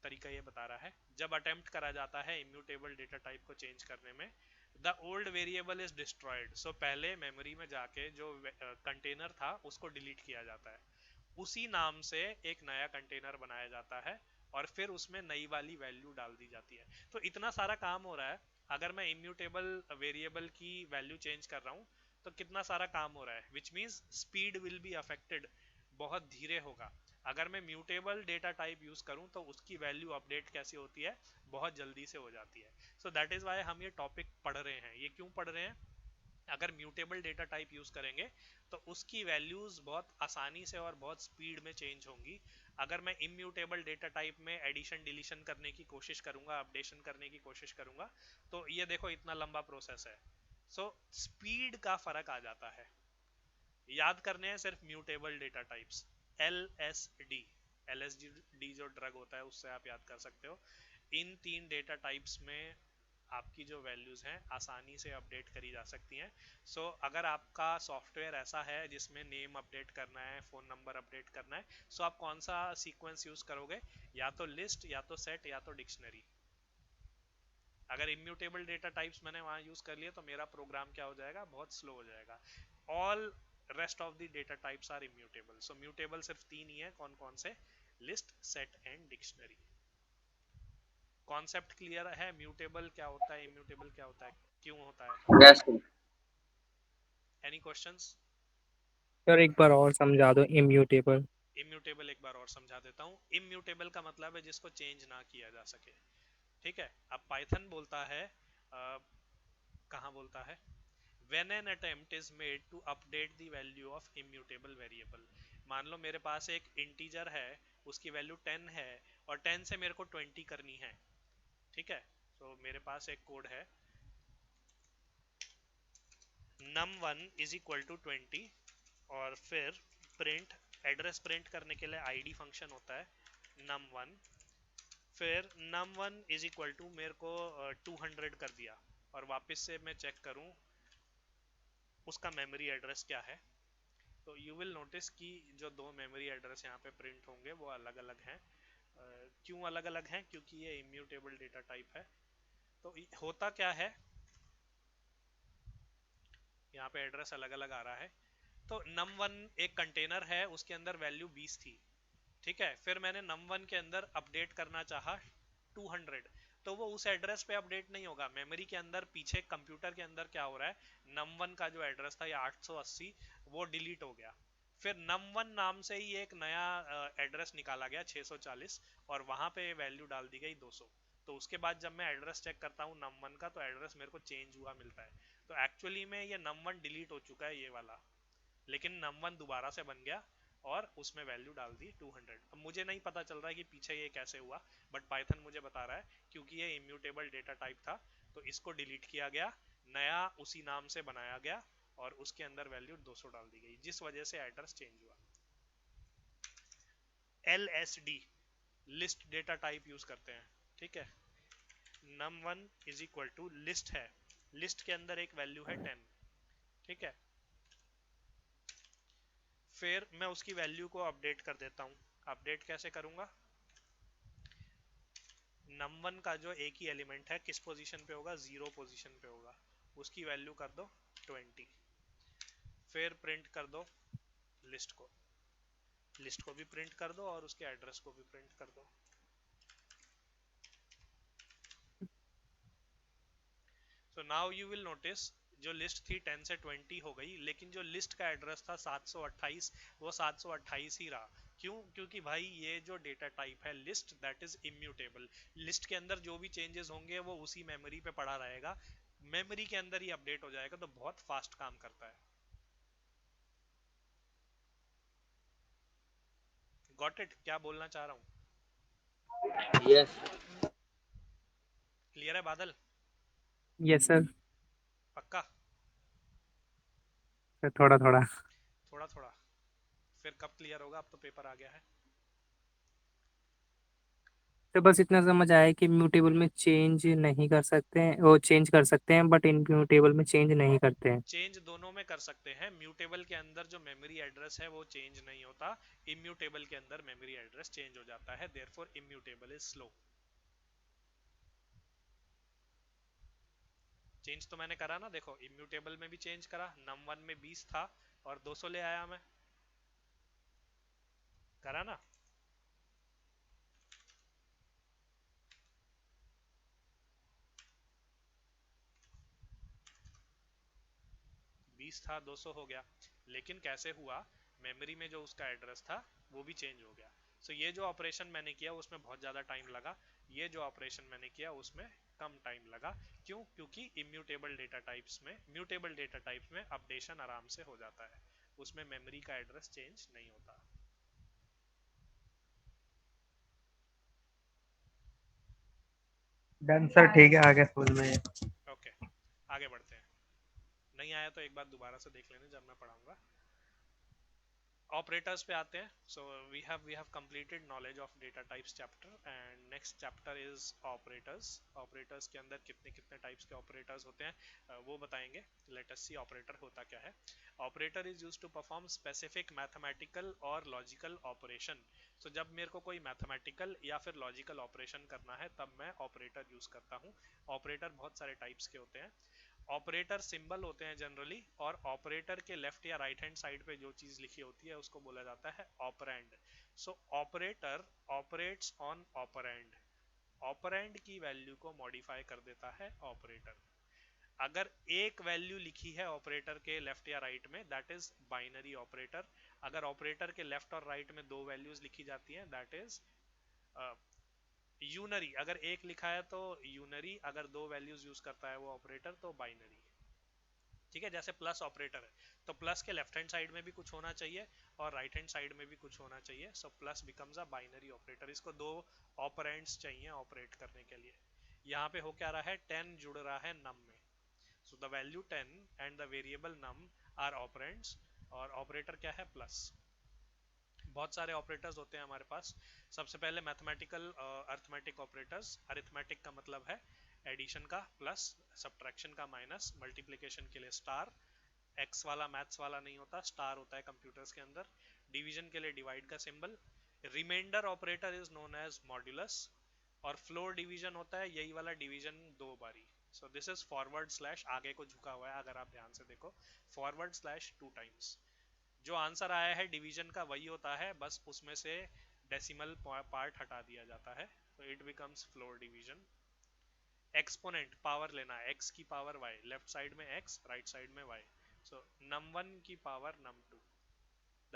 तरीका ये बता रहा है जब अटेम्प्ट करा जाता है इम्यूटेबल डेटा टाइप को चेंज करने में, the old variable is destroyed. So पहले मेमोरी में जाके जो कंटेनर था उसको डिलीट किया जाता है, उसी नाम से एक नया कंटेनर बनाया जाता है और फिर उसमें नई वाली वैल्यू डाल दी जाती है। तो इतना सारा काम हो रहा है। अगर मैं इम्यूटेबल वेरिएबल की वैल्यू चेंज कर रहा हूँ तो कितना सारा काम हो रहा है, which means speed will be affected, बहुत धीरे होगा। अगर मैं म्यूटेबल डेटा टाइप यूज करूं तो उसकी वैल्यू अपडेट कैसी होती है, बहुत जल्दी से हो जाती है। सो दैट इज वाई हम ये टॉपिक पढ़ रहे हैं। ये क्यों पढ़ रहे हैं, अगर म्यूटेबल डेटा टाइप यूज करेंगे तो उसकी वैल्यूज बहुत आसानी से और बहुत स्पीड में चेंज होंगी। अगर मैं इम्यूटेबल डेटा टाइप में एडिशन डिलीशन करने की कोशिश करूंगा, अपडेशन करने की कोशिश करूंगा, तो ये देखो इतना लंबा प्रोसेस है। सो स्पीड का फर्क आ जाता है। याद करने हैं सिर्फ mutable data types, L S D. L S D जो ड्रग होता है उससे आप याद कर सकते हो। इन तीन डेटा टाइप्स में आपकी जो वैल्यूज हैं आसानी से अपडेट करी जा सकती हैं। सो अगर आपका सॉफ्टवेयर ऐसा है जिसमें नेम अपडेट करना है, फ़ोन नंबर अपडेट करना है, सो आप कौन सा सीक्वेंस यूज़ करोगे, या तो लिस्ट या तो सेट या तो डिक्शनरी। अगर इम्यूटेबल डेटा टाइप्स मैंने वहां यूज कर लिया तो मेरा प्रोग्राम क्या हो जाएगा, बहुत स्लो हो जाएगा। All rest of the data types are immutable. So mutable सिर्फ तीन ही है, कौन कौन से, list set and dictionary. Concept clear है, म्यूटेबल क्या होता है, इम्यूटेबल क्या होता है, क्यों होता है। यस। Any questions. सर एक बार और समझा दो इम्यूटेबल। इम्यूटेबल एक बार और समझा देता हूँ। इम्यूटेबल का मतलब है जिसको चेंज ना किया जा सके। ठीक है, अब पाइथन बोलता है, कहाँ बोलता है, when an attempt is made to update the value of immutable variable। मान लो मेरे पास एक इंटीजर है, उसकी वैल्यू 10 है और 10 से मेरे को 20 करनी है। ठीक है, तो मेरे पास एक कोड है num1 इज इक्वल टू 20 और फिर प्रिंट, एड्रेस प्रिंट करने के लिए आईडी फंक्शन होता है num1। फिर num1 इज इक्वल टू मेरे को 200 कर दिया और वापस से मैं चेक करूं उसका मेमोरी एड्रेस क्या है, तो यू विल नोटिस कि जो दो मेमोरी एड्रेस यहाँ पे प्रिंट होंगे वो अलग अलग हैं। क्यों अलग अलग हैं, क्योंकि ये इम्यूटेबल डेटा टाइप है। तो होता क्या है, यहाँ पे एड्रेस अलग अलग आ रहा है। तो num1 एक कंटेनर है, उसके अंदर वैल्यू 20 थी। ठीक है, फिर मैंने num1 के अंदर अपडेट करना चाहा 200, तो वो उस एड्रेस पे अपडेट नहीं होगा। मेमोरी के अंदर पीछे कंप्यूटर के अंदर क्या हो रहा है, num1 का जो एड्रेस था या 880 वो डिलीट हो गया। फिर num1 नाम से ही एक नया एड्रेस निकाला गया 640 और वहां पे वैल्यू डाल दी गई 200। तो उसके बाद जब मैं एड्रेस चेक करता हूँ num1 का, तो एड्रेस मेरे को चेंज हुआ मिलता है। तो एक्चुअली में ये num1 डिलीट हो चुका है ये वाला, लेकिन num1 दोबारा से बन गया और उसमें वैल्यू डाल दी 200। अब मुझे नहीं पता चल रहा है कि पीछे ये कैसे हुआ, बट पाइथन मुझे बता रहा है क्योंकि ये इम्यूटेबल डेटा टाइप था तो इसको डिलीट किया गया, नया उसी नाम से बनाया गया और उसके अंदर वैल्यू 200 डाल दी गई, जिस वजह से एड्रेस चेंज हुआ। LSD list data type use करते हैं। ठीक है, num1 is equal to list है, लिस्ट के अंदर एक वैल्यू है 10। ठीक है, फिर मैं उसकी वैल्यू को अपडेट कर देता हूँ। अपडेट कैसे करूंगा? num1 का जो एक ही एलिमेंट है किस पोजीशन पे होगा? 0 पोजीशन पे होगा, उसकी वैल्यू कर दो 20। फिर प्रिंट कर दो लिस्ट को, लिस्ट को भी प्रिंट कर दो और उसके एड्रेस को भी प्रिंट कर दो। So now you will notice जो लिस्ट थी 10 से 20 हो गई, लेकिन जो लिस्ट का एड्रेस था 728, वो 728 ही रहा। क्यों? क्योंकि भाई ये जो डेटा टाइप है list, that is immutable. List के अंदर जो भी चेंजेस होंगे वो उसी मेमोरी पे पड़ा रहेगा, मेमोरी के अंदर ही अपडेट हो जाएगा, तो बहुत फास्ट काम करता है। Got it? क्या बोलना चाह रहा हूँ? यस। क्लियर है बादल? Yes sir. पक्का? थोड़ा थोड़ा। थोड़ा थोड़ा? फिर कब क्लियर होगा? अब तो पेपर आ गया है। तो बस इतना समझ आया कि म्यूटेबल में चेंज नहीं कर सकते हैं, वो चेंज कर सकते हैं बट इनम्यूटेबल में चेंज नहीं करते हैं। चेंज दोनों में कर सकते हैं। म्यूटेबल के अंदर जो मेमोरी एड्रेस है वो चेंज नहीं होता, इम्यूटेबल के अंदर मेमोरी एड्रेस चेंज हो जाता है, therefore immutable is slow. Change तो मैंने करा ना, देखो इम्यूटेबल में भी चेंज करा, num1 में 20 था और 200 ले आया मैं, करा ना? 20 था 200 हो गया, लेकिन कैसे हुआ? मेमोरी में जो उसका एड्रेस था वो भी चेंज हो गया। सो ये जो ऑपरेशन मैंने किया उसमें बहुत ज़्यादा टाइम लगा, ये जो ऑपरेशन मैंने किया उसमें कम टाइम लगा। क्यों? क्योंकि इम्यूटेबल डेटा टाइप्स में, म्यूटेबल डेटा टाइप्स में अपडेशन आराम से हो जाता है, उसमें मेमोरी का एड्रेस चेंज नहीं होता। डन सर, ठीक है, आगे समझ में आया। ओके, आगे बढ़ते हैं। नहीं आया तो एक बार दोबारा से देख लेने जब मैं पढ़ाऊंगा। ऑपरेटर्स पे आते हैं। So we have completed knowledge of data types chapter, and next chapter is operators. Operators के अंदर कितने कितने टाइप्स के ऑपरेटर्स होते हैं वो बताएंगे। लेट अस सी ऑपरेटर होता क्या है। Operator is used to perform specific mathematical और लॉजिकल ऑपरेशन। सो जब मेरे को कोई मैथमेटिकल या फिर लॉजिकल ऑपरेशन करना है तब मैं ऑपरेटर यूज करता हूँ। ऑपरेटर बहुत सारे टाइप्स के होते हैं। ऑपरेटर सिंबल होते हैं जनरली, और ऑपरेटर के लेफ्ट या राइट हैंड साइड पे जो चीज लिखी होती है उसको बोला जाता है operand. So operator operates on operand, operand की वैल्यू को मॉडिफाई कर देता है ऑपरेटर। अगर एक वैल्यू लिखी है ऑपरेटर के लेफ्ट या राइट में, दैट इज बाइनरी ऑपरेटर। अगर ऑपरेटर के लेफ्ट और राइट में दो वैल्यूज लिखी जाती हैं, दैट इज यूनरी। अगर एक लिखा है तो यूनरी, अगर दो वैल्यूज यूज करता है वो ऑपरेटर तो बाइनरी। ठीक है, जैसे प्लस ऑपरेटर है तो प्लस के लेफ्ट हैंड साइड में भी कुछ होना चाहिए और राइट हैंड साइड में भी कुछ होना चाहिए। So plus becomes a binary operator. इसको दो ऑपरेंड्स चाहिए ऑपरेट करने के लिए। यहाँ पे हो क्या रहा है? 10 जुड़ रहा है नम में, so the value 10 and the variable num are operands, और ऑपरेटर क्या है? प्लस। बहुत सारे ऑपरेटर्स होते हैं हमारे पास। सबसे पहले मैथमेटिकल अरिथमेटिक ऑपरेटर्स। अरिथमेटिक का मतलब है एडिशन का प्लस, सब्ट्रैक्शन का माइनस, मल्टीप्लिकेशन के लिए स्टार। एक्स वाला मैथ्स वाला नहीं होता, स्टार होता है कंप्यूटर्स के अंदर। डिवीजन के लिए डिवाइड का symbol. Remainder operator is known as modulus. और फ्लोर डिवीजन होता है यही वाला डिवीजन दो बारी। So this is forward slash, आगे को झुका हुआ है अगर आप ध्यान से देखो, फॉरवर्ड स्लैश 2 टाइम्स। जो आंसर आया है डिवीजन का वही होता है, बस उसमें से डेसिमल पार्ट हटा दिया जाता है, तो it becomes floor division. Exponent, power लेना, x की पावर y, लेफ्ट साइड में x, राइट साइड में y। सो num1 की power num2,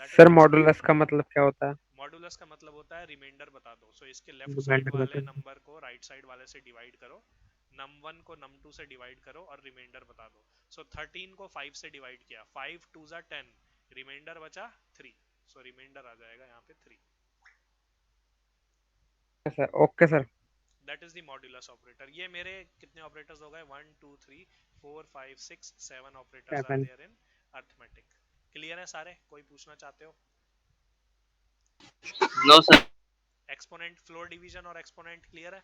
that is sir, exponent. Modulus का मतलब क्या होता है? मॉडुलस का मतलब होता है रिमाइंडर बता दो। सो इसके लेफ्ट साइड डिपेंड वाले करते हैं। नंबर को राइट साइड वाले से डिवाइड करो, num1 को num2 से डिवाइड करो और रिमाइंडर बता दो। सो 13 को 5 से डिवाइड किया, 5 2 जा 10, रिमाइंडर बचा 3, सो रिमाइंडर आ जाएगा यहाँ पे 3। Sir, okay sir. That is the modulus operator. ये मेरे कितने ऑपरेटर्स हो गए? 1 2 3 4 5 6 7 operators are 7। There in arithmetic. Clear है सारे? कोई पूछना चाहते हो? No sir. Exponent, floor division और एक्सपोनेंट क्लियर है?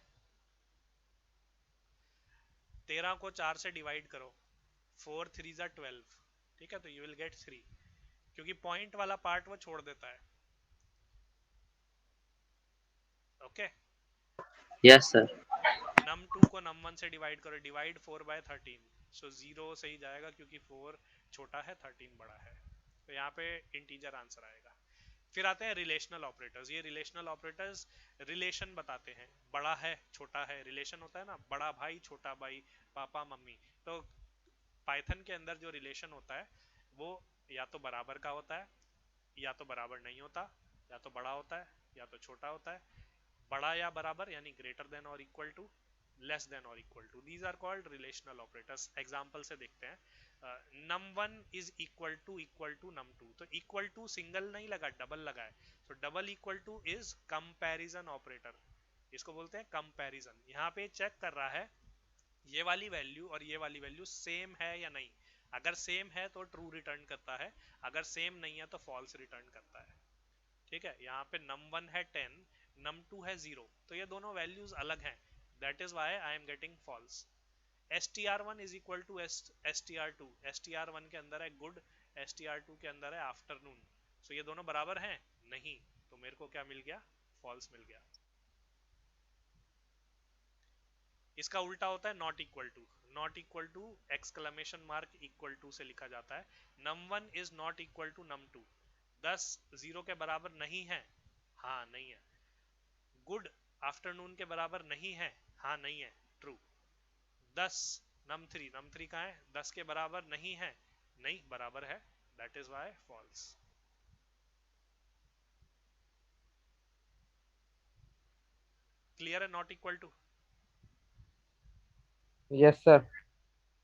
13 को 4 से डिवाइड करो, 4 3 जा 12, ठीक है, तो यू विल गेट 3, क्योंकि पॉइंट वाला पार्ट वो छोड़ देता है। Okay, yes sir. num2 को num1 से डिवाइड करो, डिवाइड 4/13, सो 0 से ही जाएगा क्योंकि 4 छोटा है 13 बड़ा है, तो यहाँ पे इंटीजर आंसर आएगा। फिर आते हैं रिलेशनल ऑपरेटर्स। ये रिलेशनल ऑपरेटर्स रिलेशन बताते हैं, बड़ा है छोटा है, रिलेशन होता है ना, बड़ा भाई छोटा भाई, पापा मम्मी। तो पाइथन के अंदर जो रिलेशन होता है वो या तो बराबर का होता है, या तो बराबर नहीं होता, या तो बड़ा होता है या तो छोटा होता है। बड़ा या बराबर यानी ग्रेटर देन और इक्वल टू, लेस देन और equal to, these are called relational operators. Example से देखते हैं, num1 is equal to num2, तो इक्वल टू सिंगल नहीं लगा, डबल लगा है, तो double equal to is comparison operator, इसको बोलते हैं कंपैरिजन। यहाँ पे चेक कर रहा है ये वाली वैल्यू और ये वाली वैल्यू सेम है या नहीं, अगर सेम है तो ट्रू रिटर्न करता है, अगर सेम नहीं है तो फॉल्स रिटर्न करता है। ठीक है, यहाँ पे num1 है 10, num2 है 0, तो ये दोनों वैल्यूज अलग हैं, that is why I am getting false. str1 is equal to str2, str1 के अंदर है गुड, str2 के अंदर है आफ्टरनून, सो ये दोनों बराबर हैं नहीं, तो मेरे को क्या मिल गया, फॉल्स मिल गया। इसका उल्टा होता है not equal to, not equal to exclamation mark equal to से लिखा जाता है, num1 is not equal to num2, 10 0 के बराबर नहीं है, हाँ नहीं है। गुड आफ्टरनून के बराबर नहीं है, हाँ नहीं है, ट्रू। 10 num3, num3 कहाँ है, 10 के बराबर नहीं है, नहीं बराबर है, that is why false. Clear है not equal to? Yes sir.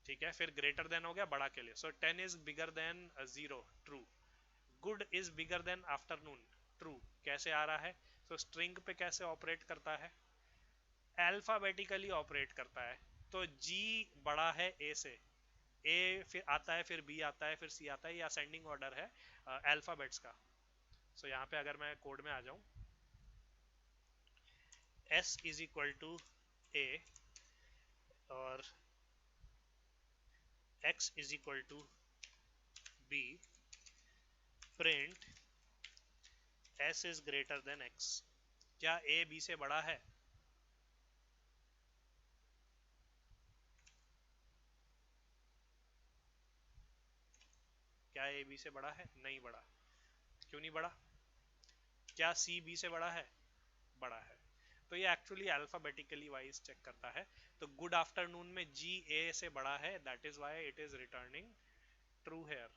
ठीक है, फिर ग्रेटर देन हो गया बड़ा के लिए, सो 10 is bigger than 0, true. Good is bigger than afternoon, true. कैसे आ रहा है, तो स्ट्रिंग पे कैसे ऑपरेट करता है, अल्फाबेटिकली ऑपरेट करता है, तो जी बड़ा है ए से, ए फिर आता है, फिर बी आता है, फिर सी आता है, ये असेंडिंग ऑर्डर है अल्फाबेट्स का। सो यहाँ पे अगर मैं कोड में आ जाऊं, S is equal to A और X is equal to B, print S is greater than X. क्या ए बी से बड़ा है, क्या ए बी से बड़ा है, नहीं बड़ा। क्यों नहीं बड़ा, क्या सी बी से बड़ा है, बड़ा है। तो ये एक्चुअली अल्फाबेटिकली वाइज चेक करता है, तो गुड आफ्टरनून में जी ए से बड़ा है, that is why it is returning true here.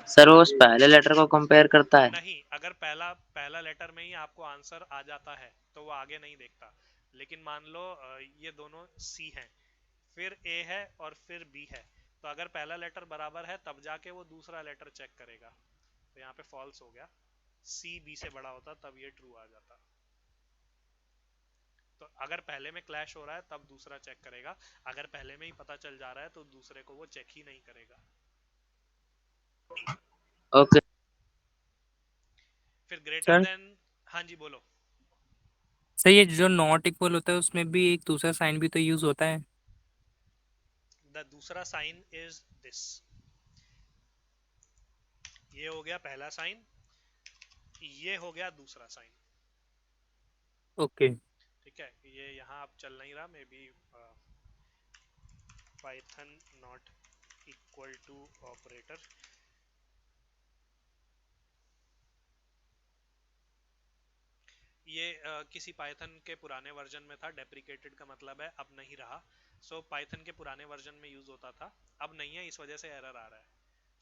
Sir वो उस पहले लेटर को कंपेयर करता है? नहीं, अगर पहला पहला लेटर में ही आपको आंसर आ जाता है तो वो आगे नहीं देखता, लेकिन मान लो ये दोनों सी हैं, फिर ए है और फिर बी है, तो अगर पहला लेटर बराबर है तब जाके वो दूसरा लेटर चेक करेगा, तो यहाँ पे फॉल्स हो गया, सी बी से बड़ा होता तब ये ट्रू आ जाता। तो अगर पहले में क्लैश हो रहा है तब दूसरा चेक करेगा, अगर पहले में ही पता चल जा रहा है तो दूसरे को वो चेक ही नहीं करेगा। ओके फिर ग्रेटर सर देन, हाँ जी बोलो। सर ये जो नॉट इक्वल होता है उसमें भी एक दूसरा साइन भी तो यूज होता है। द दूसरा साइन इज दिस, ये हो गया पहला साइन, ये हो गया दूसरा साइन। ओके ठीक है, ये यहाँ अब चल नहीं रहा, maybe Python not equal to operator. ये किसी पाइथन के पुराने वर्जन में था, डेप्रिकेटेड का मतलब है अब नहीं रहा, सो पाइथन के पुराने वर्जन में यूज होता था, अब नहीं है, इस वजह से एरर आ रहा है।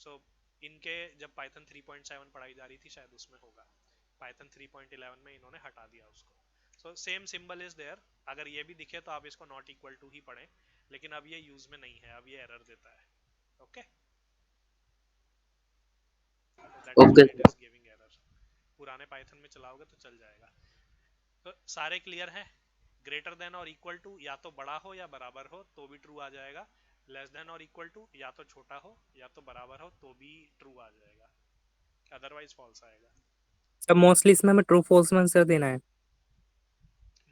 सो इनके जब पाइथन 3.7 पढ़ाई जा रही थी शायद उसमें होगा, पाइथन 3.11 में इन्होंने हटा दिया उसको। So same symbol is there, अगर ये भी दिखे तो आप इसको नॉट इक्वल टू ही पढ़ें, लेकिन अब ये यूज में नहीं है, अब ये एरर देता है। Okay, that is okay why it is giving error. पुराने पाइथन में चलाओगे तो चल जाएगा। तो सारे क्लियर हैं, ग्रेटर देन और इक्वल टू या तो बड़ा हो या बराबर हो तो भी ट्रू आ जाएगा, लेस देन और इक्वल टू या तो छोटा हो या तो बराबर हो तो भी ट्रू आ जाएगा, अदरवाइज फॉल्स आएगा। सर मोस्टली इसमें हमें ट्रू फॉल्स में आंसर देना है।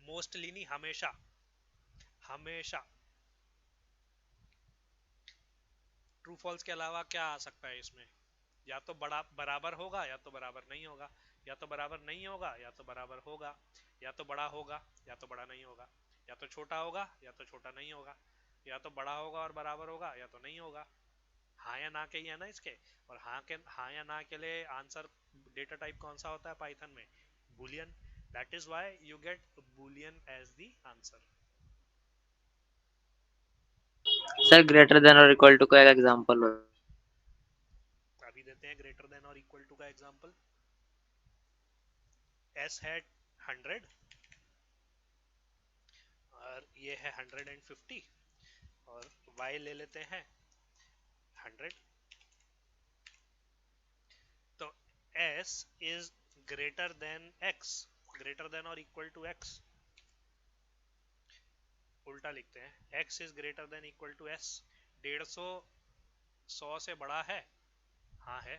मोस्टली नहीं, हमेशा, हमेशा ट्रू फॉल्स के अलावा क्या आ सकता है इसमें? या तो बड़ा बराबर होगा या तो बराबर नहीं होगा, या तो बराबर नहीं होगा या तो बराबर होगा, या तो बड़ा होगा या तो बड़ा नहीं होगा, या तो छोटा होगा या तो छोटा नहीं होगा, या तो बड़ा होगा और बराबर होगा या तो नहीं होगा। हाँ या ना के ही है ना इसके। और हाँ या ना के लिए आंसर डेटा टाइप कौन सा होता है पाइथन में? Boolean. That is why you get boolean as the answer. Sir greater than और इक्वल टू का एक एग्जांपल हो। अभी देते हैं ग्रेटर देन और इक्वल टू का एग्जांपल। s है 100 और ये है 150 और y ले लेते हैं 100। तो s is greater than x, greater than और इक्वल टू x। उल्टा लिखते हैं, x is greater than equal to s। 150 100 से बड़ा है, हाँ है,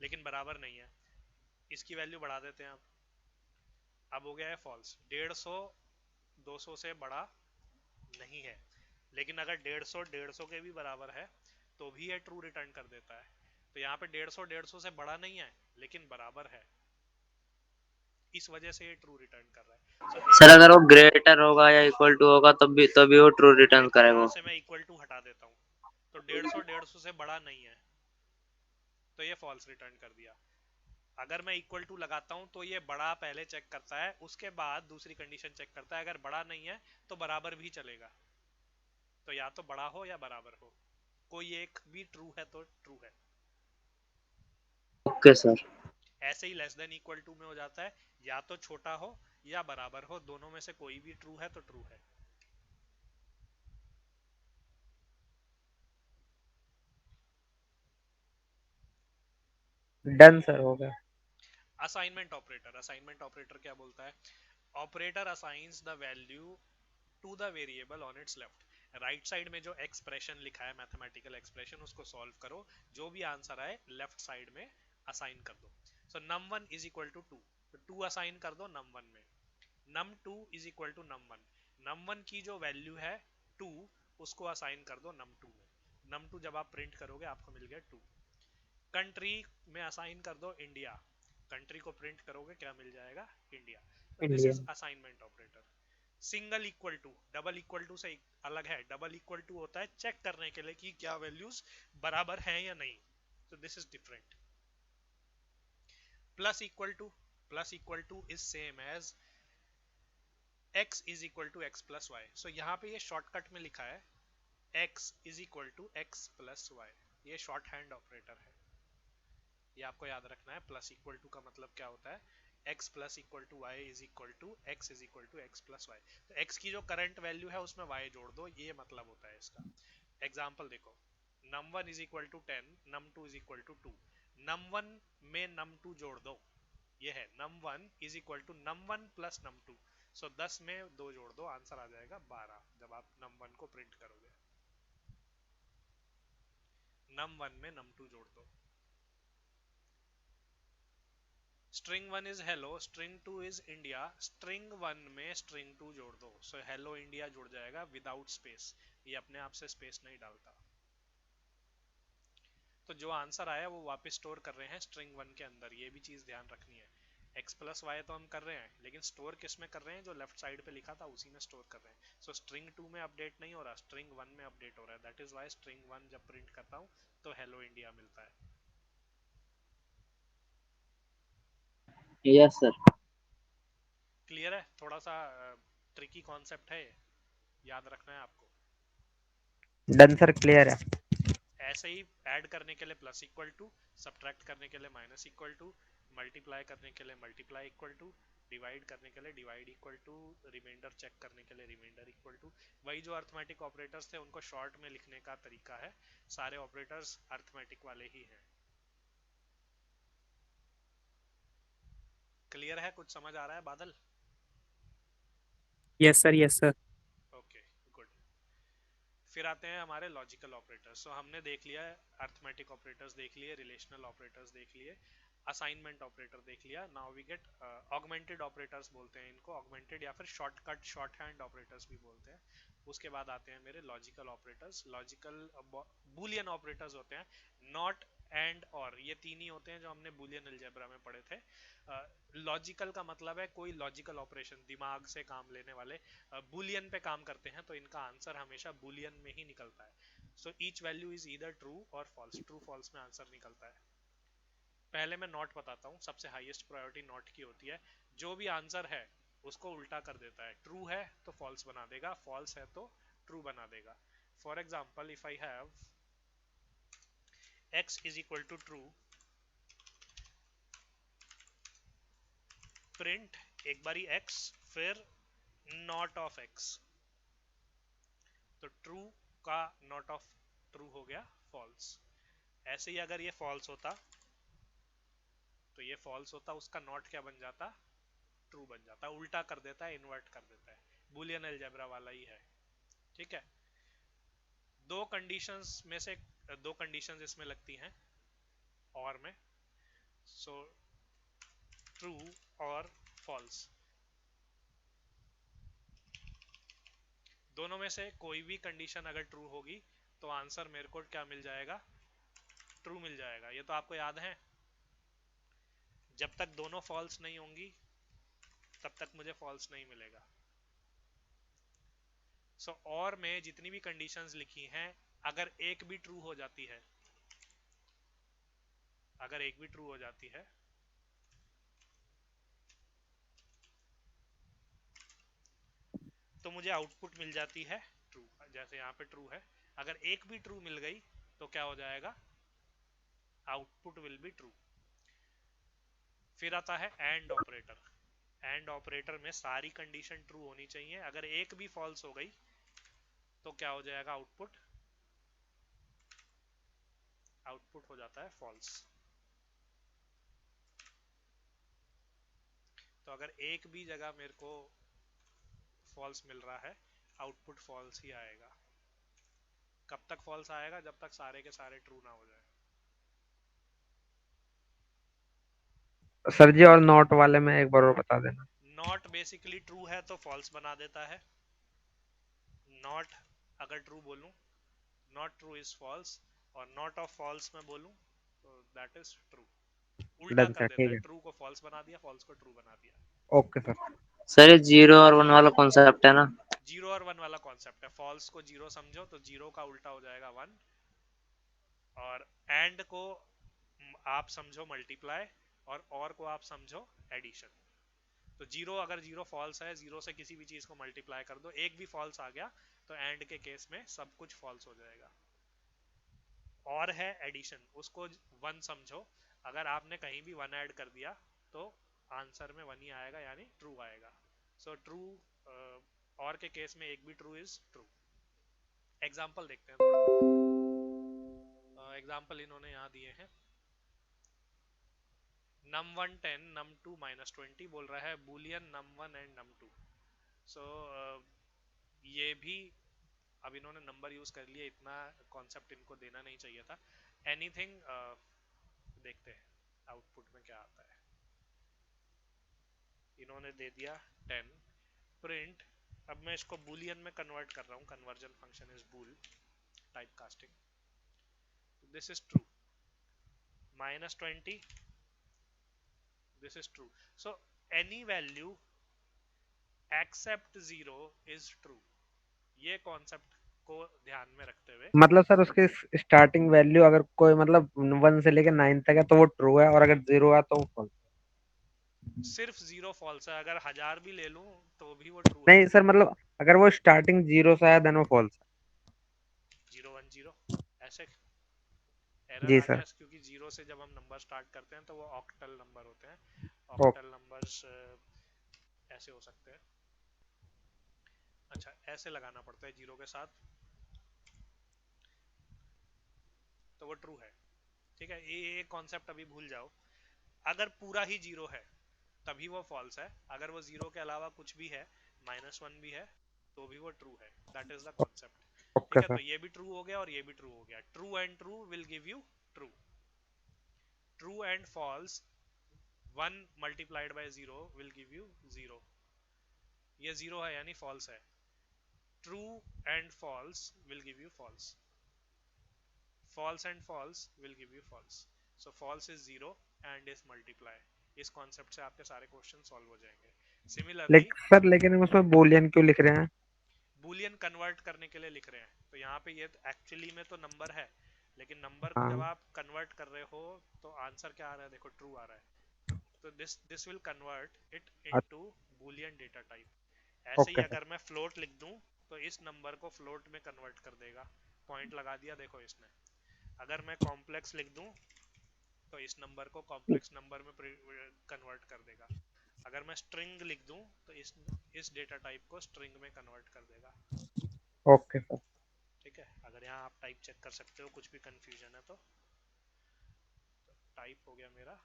लेकिन बराबर नहीं है। इसकी वैल्यू बढ़ा देते हैं अब हो गया है फॉल्स। 150 200 से बड़ा नहीं है, लेकिन अगर 150 के भी बराबर है तो भी ये ट्रू रिटर्न कर देता है। तो यहाँ पे 150 से बड़ा नहीं है लेकिन बराबर है, इस वजह से ये ट्रू रिटर्न कर रहा है। सर अगर वो ग्रेटर होगा या इक्वल टू होगा तभी वो ट्रू रिटर्न करेगा। यहाँ से मैं इक्वल टू हटा देता हूँ, तो 150 से बड़ा नहीं है तो ये फॉल्स रिटर्न कर दिया। अगर मैं इक्वल टू लगाता हूँ तो ये बड़ा पहले चेक करता है, उसके बाद दूसरी कंडीशन चेक करता है। अगर बड़ा नहीं है तो बराबर भी चलेगा। तो या तो बड़ा हो या बराबर हो, कोई एक भी ट्रू है तो ट्रू है। Okay sir. ऐसे ही लेस देन इक्वल टू में हो जाता है, या तो छोटा हो या बराबर हो, दोनों में से कोई भी ट्रू है तो ट्रू है। डन सर, हो गया। असाइनमेंट ऑपरेटर क्या बोलता है? Operator assigns the value to the variable on its left. Right side में जो एक्सप्रेशन लिखा है, मैथमेटिकल एक्सप्रेशन, उसको सॉल्व करो, जो भी आंसर आए लेफ्ट साइड में असाइन कर दो। सो num1 इज इक्वल टू 2, तो 2 असाइन कर दो num1 में। num2 is equal to num1, num1 की जो वैल्यू है 2 उसको असाइन कर दो num2 में। num2 जब आप प्रिंट करोगे आपको मिल गया 2। कंट्री में असाइन कर दो इंडिया, कंट्री को प्रिंट करोगे क्या मिल जाएगा? इंडिया। तो this India. Is assignment operator. Single equal to, double equal to से अलग है। डबल इक्वल टू होता है चेक करने के लिए कि क्या वैल्यूज बराबर हैं या नहीं, तो this is different. Plus equal to is same as x is equal to x plus y. So यहाँ पे ये शॉर्टकट में लिखा है x is equal to x plus y, ये शॉर्ट हैंड ऑपरेटर है, ये आपको याद रखना है। प्लस इक्वल टू का मतलब क्या होता है? x plus equal to Y is equal to X is equal to x plus Y. तो x की जो करंट वैल्यू है उसमें y जोड़ दो, ये मतलब होता है इसका। एग्जाम्पल देखो, num1 is equal to 10, num2 is equal to 2। num1 में num2 जोड़ दो, ये है num1 is equal to num1 plus num2। So 10 में 2 जोड़ दो, आंसर आ जाएगा 12 जब आप num1 को प्रिंट करोगे। num1 में num2 जोड़ दो। String 1 is hello, string 2 is India, string 1 में स्ट्रिंग 2 जोड़ दो। सो हेलो इंडिया जुड़ जाएगा विदाउट स्पेस, ये अपने आप से स्पेस नहीं डालता। तो जो आंसर आया वो वापस स्टोर कर रहे हैं स्ट्रिंग 1 के अंदर, ये भी चीज ध्यान रखनी है। x प्लस वाई तो हम कर रहे हैं, लेकिन स्टोर किस में कर रहे हैं? जो लेफ्ट साइड पे लिखा था उसी में स्टोर कर रहे हैं। सो स्ट्रिंग 2 में अपडेट नहीं हो रहा, स्ट्रिंग 1 में अपडेट हो रहा है। दैट इज वाई स्ट्रिंग 1 जब प्रिंट करता हूँ तो हेलो इंडिया मिलता है। Yes sir. क्लियर है? थोड़ा सा ट्रिकी कॉन्सेप्ट है, याद रखना है आपको। डन सर, क्लियर है। ऐसे ही ऐड करने के लिए प्लस इक्वल टू, सब्ट्रैक्ट करने के लिए माइनस इक्वल टू, मल्टीप्लाई करने के लिए मल्टीप्लाई इक्वल टू, डिवाइड करने के लिए divide equal to, remainder check करने के लिए रिमाइंडर इक्वल टू। वही जो अर्थमेटिक ऑपरेटर्स थे उनको शॉर्ट में लिखने का तरीका है, सारे ऑपरेटर्स अर्थमेटिक वाले ही हैं। क्लियर है? कुछ समझ आ रहा है बादल? Yes sir, yes sir. Okay good. फिर आते हैं हमारे लॉजिकल ऑपरेटर्स। सो हमने देख लिया अर्थमेटिक ऑपरेटर्स, देख लिए रिलेशनल ऑपरेटर्स, देख लिए। असाइनमेंट ऑपरेटर देख लिया. Now we get augmented operators बोलते हैं इनको, ऑगमेंटेड या फिर शॉर्टकट शॉर्ट हैंड ऑपरेटर्स भी बोलते हैं. उसके बाद आते हैं मेरे logical operators. Logical Boolean operators होते हैं, नॉट एंड और, ये तीन ही होते हैं जो हमने बुलियन अलजेब्रा में पढ़े थे. लॉजिकल का मतलब है कोई लॉजिकल ऑपरेशन, दिमाग से काम लेने वाले. बुलियन पे काम करते हैं तो इनका आंसर हमेशा बुलियन में ही निकलता है. So each value is either true और फॉल्स. ट्रू फॉल्स में आंसर निकलता है. पहले मैं नॉट बताता हूँ. सबसे हाईएस्ट प्रायोरिटी नॉट की होती है. जो भी आंसर है उसको उल्टा कर देता है. ट्रू है तो फॉल्स बना देगा, फॉल्स है तो ट्रू बना देगा. For example, if I have x is equal to true, print एक बारी x फिर नॉट ऑफ x, तो ट्रू का नॉट ऑफ ट्रू हो गया फॉल्स. ऐसे ही अगर ये फॉल्स होता तो ये फॉल्स होता, उसका नॉट क्या बन जाता, ट्रू बन जाता. उल्टा कर देता है, इन्वर्ट कर देता है. बुलियन अलजेब्रा वाला ही है. ठीक है. दो कंडीशंस में से दो कंडीशंस इसमें लगती हैं और में. सो ट्रू और फॉल्स, दोनों में से कोई भी कंडीशन अगर ट्रू होगी तो आंसर मेरे को क्या मिल जाएगा, ट्रू मिल जाएगा. ये तो आपको याद है. जब तक दोनों फॉल्स नहीं होंगी तब तक मुझे फॉल्स नहीं मिलेगा. सो और में जितनी भी कंडीशंस लिखी हैं, अगर एक भी ट्रू हो जाती है, अगर एक भी ट्रू हो जाती है तो मुझे आउटपुट मिल जाती है ट्रू. जैसे यहाँ पे ट्रू है, अगर एक भी ट्रू मिल गई तो क्या हो जाएगा, आउटपुट विल बी ट्रू. फिर आता है एंड ऑपरेटर. एंड ऑपरेटर में सारी कंडीशन ट्रू होनी चाहिए. अगर एक भी फॉल्स हो गई तो क्या हो जाएगा, आउटपुट, आउटपुट हो जाता है फॉल्स. तो अगर एक भी जगह मेरे को फॉल्स मिल रहा है, आउटपुट फॉल्स ही आएगा. कब तक फॉल्स आएगा, जब तक सारे के सारे ट्रू ना हो जाए. सर जी और नॉट वाले में एक बार और बता देना. नॉट बेसिकली ट्रू है तो फॉल्स बना देता है. नॉट अगर ट्रू बोलूं, नॉट ट्रू इज फॉल्स, और नॉट ऑफ फॉल्स में बोलूं तो दैट इज ट्रू. उल्टा डन कर सर, देता ठीक है, है. ट्रू को फॉल्स बना दिया, फॉल्स को ट्रू बना दिया. Okay sir. सर ये 0 और 1 वाला कॉन्सेप्ट है ना? जीरो और वन वाला कॉन्सेप्ट है. फॉल्स को जीरो समझो तो जीरो का उल्टा हो जाएगा वन, और एंड को आप समझो मल्टीप्लाई, और को आप समझो एडिशन. तो जीरो, अगर जीरो फॉल्स है, जीरो से किसी भी चीज को मल्टीप्लाई कर दो, एक भी फॉल्स आ गया तो एंड के केस में सब कुछ फॉल्स हो जाएगा. और है एडिशन, उसको वन समझो. अगर आपने कहीं भी वन ऐड कर दिया तो आंसर में वन ही आएगा, यानी ट्रू आएगा. सो ट्रू, और के केस में एक भी ट्रू इज ट्रू. एग्जाम्पल देखते हैं थोड़ा. एग्जाम्पल इन्होंने यहाँ दिए हैं. num1 10, num2 -20 बोल रहा है, boolean num1 एंड num2. सो ये भी, अब इन्होंने नंबर यूज कर लिया, इतना कॉन्सेप्ट इनको देना नहीं चाहिए था. एनीथिंग, देखते हैं आउटपुट में क्या आता है. इन्होंने दे दिया 10, प्रिंट. अब मैं इसको बुलियन में कन्वर्ट कर रहा हूँ. Conversion function is bool, type casting. This is true, -20, this is true. So any value except 0 is true. ये कॉन्सेप्ट को ध्यान में रखते हुए, मतलब सर उसके स्टार्टिंग वैल्यू अगर कोई मतलब 1 से लेकर 9 तक है तो वो ट्रू है, और अगर 0 है तो वो false. सिर्फ जीरो फॉल्स है. अगर 1000 भी ले लूं तो भी वो ट्रू है. नहीं सर, मतलब अगर वो स्टार्टिंग 0 से है देन वो फॉल्स 010 ऐसे है. एरर जी आ सर. गया, क्योंकि जीरो से जब हम नंबर स्टार्ट करते हैं तो वो ऑक्टल नंबर होते हैं. ओके. ऑक्टल नंबर्स ऐसे हो सकते हैं. अच्छा, ऐसे लगाना पड़ता है जीरो के साथ, तो वो ट्रू है. ठीक है, ये कॉन्सेप्ट अभी भूल जाओ. अगर पूरा ही जीरो है तभी वो फॉल्स है. अगर वो जीरो के अलावा कुछ भी है, -1 भी है, तो भी वो ट्रू है. That is the concept. ठीक ओके है, सर. तो ये भी ट्रू हो गया और ये भी ट्रू हो गया. True and true will give you true. True and false 1 multiplied by 0 will give you 0, ये 0 है यानी फॉल्स है. True and false will give you false, false and false will give you false. So false is 0 and is multiply. इस concept से आपके सारे question solve हो जाएंगे. सिमिलरली सर लेकिन हम उसमें बूलियन क्यों लिख रहे हैं? बूलियन कन्वर्ट करने के लिए लिख रहे हैं. तो यहाँ पे ये एक्चुअली में तो नंबर है, लेकिन नंबर को जब हाँ आप कन्वर्ट कर रहे हो तो आंसर क्या आ रहा है, देखो ट्रू आ रहा है. तो this will convert it into Boolean data type. ऐसे ही ओके सर। अगर मैं फ्लोट लिख दूं तो इस नंबर को फ्लोट में कन्वर्ट कर देगा. पॉइंट लगा दिया देखो इसने. अगर मैं कॉम्प्लेक्स लिख दूं तो इस नंबर को कॉम्प्लेक्स नंबर में कन्वर्ट कर देगा. अगर मैं स्ट्रिंग लिख दूं तो इस डेटा टाइप को स्ट्रिंग में कन्वर्ट कर देगा. Okay sir. ठीक है, अगर यहाँ आप टाइप चेक कर सकते हो, कुछ भी कंफ्यूजन है तो टाइप हो गया मेरा.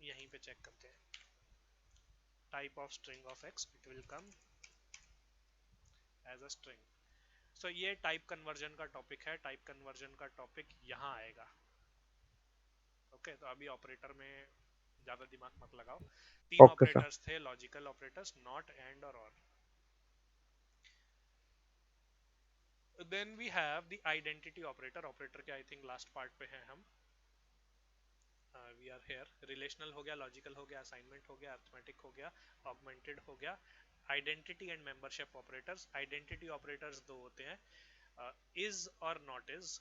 यहीं पे चेक करते हैं. Type of string of x, it will come as a string. So ये टाइप कन्वर्जन का टॉपिक है. टाइप कन्वर्जन का टॉपिक यहाँ आएगा. ओके, तो अभी ऑपरेटर में ज्यादा दिमाग मत लगाओ. 3 ओके सर। ऑपरेटर्स थे, लॉजिकल ऑपरेटर्स, नॉट, एंड और. Then we have the identity operator. Operator के आई थिंक लास्ट पार्ट पे हैं हम. We are here. रिलेशनल हो गया, लॉजिकल हो गया, असाइनमेंट हो गया, अर्थमेटिक हो गया, ऑगमेंटेड हो गया. Identity and membership operators. Identity operators दो होते हैं, इज और नॉट इज.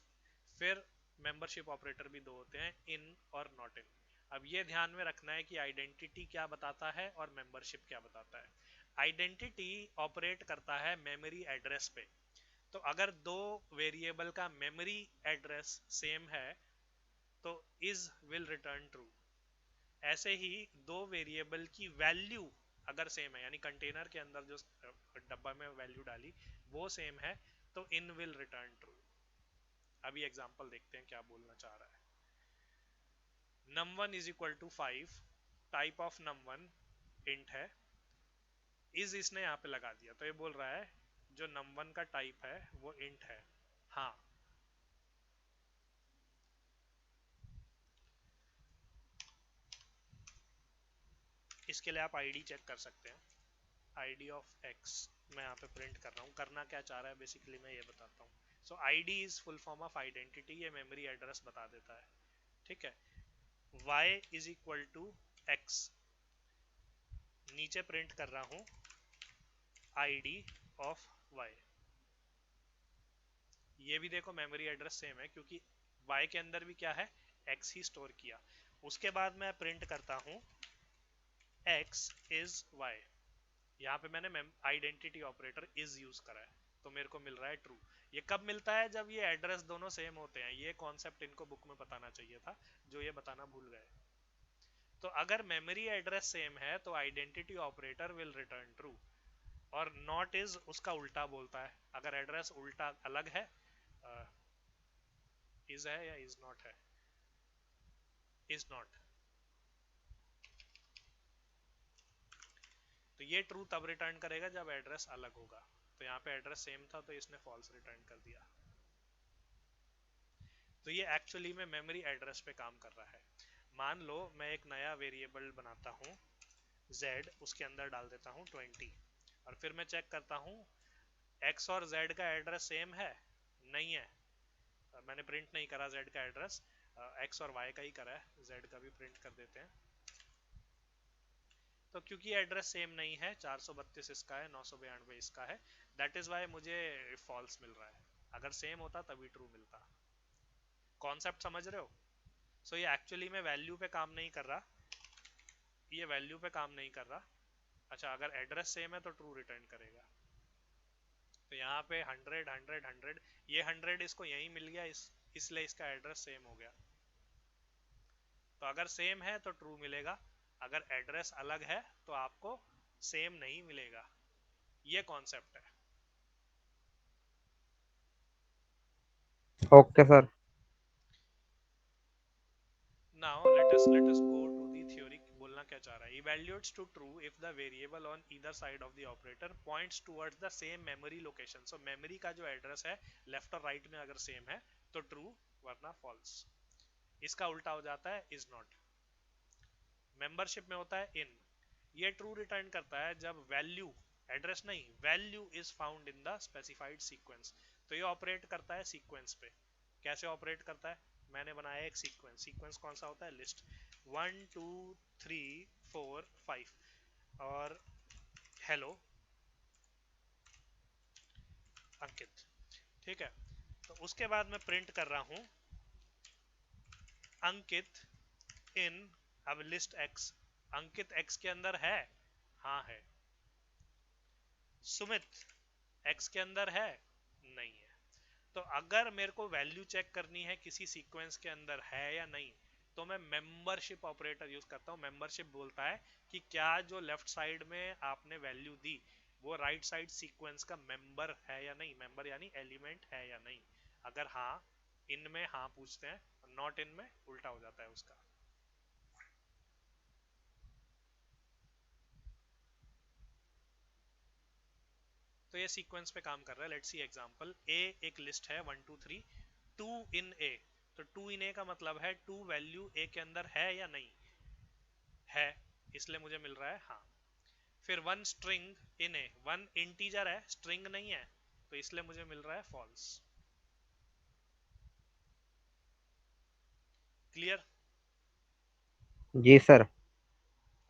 फिर मेंबरशिप ऑपरेटर भी दो होते हैं, इन और नॉट इन. अब ये ध्यान में रखना है कि आइडेंटिटी क्या बताता है और मेंबरशिप क्या बताता है. आइडेंटिटी ऑपरेट करता है मेमोरी एड्रेस पे. तो अगर दो वेरिएबल का मेमोरी एड्रेस सेम है तो इज विल रिटर्न ट्रू. ऐसे ही दो वेरिएबल की वैल्यू अगर सेम है, यानी कंटेनर के अंदर जो डब्बा में वैल्यू डाली वो सेम है, तो इन विल रिटर्न ट्रू. अभी एग्जांपल देखते हैं क्या बोलना चाह रहा है. num1 is equal to 5. Type of num1 int है. इज इसने यहाँ पे लगा दिया तो ये बोल रहा है जो num1 का टाइप है वो इंट है. हाँ, इसके लिए आप आईडी चेक कर सकते हैं. आईडी ऑफ एक्स मैं यहाँ पे प्रिंट कर रहा हूँ. करना क्या चाह रहा है बेसिकली मैं ये बताता हूँ. So ID is full form of identity. ये मेमोरी एड्रेस बता देता है. ठीक है. y is equal to x. नीचे प्रिंट कर रहा हूँ आईडी ऑफ y. ये भी देखो मेमोरी एड्रेस सेम है क्योंकि y के अंदर भी क्या है, x ही स्टोर किया. उसके बाद मैं प्रिंट करता हूँ x इज y. यहाँ पे मैंने आइडेंटिटी ऑपरेटर इज यूज करा है तो मेरे को मिल रहा है ट्रू. ये कब मिलता है, जब ये एड्रेस दोनों सेम होते हैं. ये कॉन्सेप्ट इनको बुक में बताना चाहिए था, जो ये बताना भूल गए. तो अगर मेमोरी एड्रेस सेम है तो identity operator will return true. और नॉट इज उसका उल्टा बोलता है. अगर एड्रेस उल्टा अलग है, इज है या इज नॉट है, इज नॉट, तो ये ट्रू तब रिटर्न करेगा जब एड्रेस अलग होगा. तो यहाँ पे एड्रेस सेम था तो इसने फॉल्स रिटर्न कर दिया. तो ये एक्चुअली में मेमोरी एड्रेस पे काम कर रहा है. मान लो मैं एक नया वेरिएबल बनाता हूँ z, उसके अंदर डाल देता हूँ 20 और फिर मैं चेक करता हूँ x और z का एड्रेस सेम है. नहीं है. मैंने प्रिंट नहीं करा z का एड्रेस, x और y का ही करा है. z का भी प्रिंट कर देते हैं. तो क्योंकि एड्रेस सेम नहीं है, 432 इसका है, 992 इसका है, दैट इज वाई मुझे फॉल्स मिल रहा है. अगर सेम होता तभी ट्रू मिलता. कॉन्सेप्ट समझ रहे हो. सो ये एक्चुअली में वैल्यू पे काम नहीं कर रहा. ये वैल्यू पे काम नहीं कर रहा. अच्छा, अगर एड्रेस सेम है तो ट्रू रिटर्न करेगा. तो यहाँ पे 100 100 100, ये 100 इसको यही मिल गया, इसलिए इसका एड्रेस सेम हो गया. तो अगर सेम है तो ट्रू मिलेगा. अगर एड्रेस अलग है तो आपको सेम नहीं मिलेगा. ये कॉन्सेप्ट है. Okay sir. Now let us go to the theory. बोलना क्या चाह रहा है. Evaluates to true if the variable on either side of the operator points towards the same memory location. So memory का जो एड्रेस है left और right में अगर सेम है तो ट्रू, वरना फॉल्स। इसका उल्टा हो जाता है इज नॉट। मेंबरशिप में होता है इन। ये ट्रू रिटर्न करता है जब वैल्यू, एड्रेस नहीं, value is found in the specified sequence. तो ये ऑपरेट करता है सीक्वेंस पे। कैसे ऑपरेट करता है? मैंने बनाया एक सीक्वेंस। सीक्वेंस कौन सा होता है? लिस्ट 1 2 3 4 5 और हेलो अंकित, ठीक है। तो उसके बाद मैं प्रिंट कर रहा हूं अंकित इन, अब लिस्ट एक्स। अंकित एक्स के अंदर है? हाँ है। सुमित एक्स के अंदर है? नहीं है। तो अगर मेरे को वैल्यू चेक करनी है किसी सीक्वेंस के अंदर है या नहीं, तो मैं मेंबरशिप ऑपरेटर यूज करता हूँ। मेंबरशिप बोलता है कि क्या जो लेफ्ट साइड में आपने वैल्यू दी वो राइट साइड सीक्वेंस का मेंबर है या नहीं। मेंबर यानी एलिमेंट है या नहीं। अगर हाँ, इन में हाँ पूछते हैं, नॉट इन में उल्टा हो जाता है उसका। तो ये सीक्वेंस पे काम कर रहा है। Let's see example. ए एक लिस्ट है 1 2 3, 2 इन ए। तो 2 इन ए का मतलब है 2 वैल्यू ए के अंदर है या नहीं है, इसलिए मुझे मिल रहा है हाँ। फिर 1 स्ट्रिंग इन ए, 1 इंटीजर है, स्ट्रिंग नहीं है, तो इसलिए मुझे मिल रहा है फॉल्स। क्लियर? जी सर।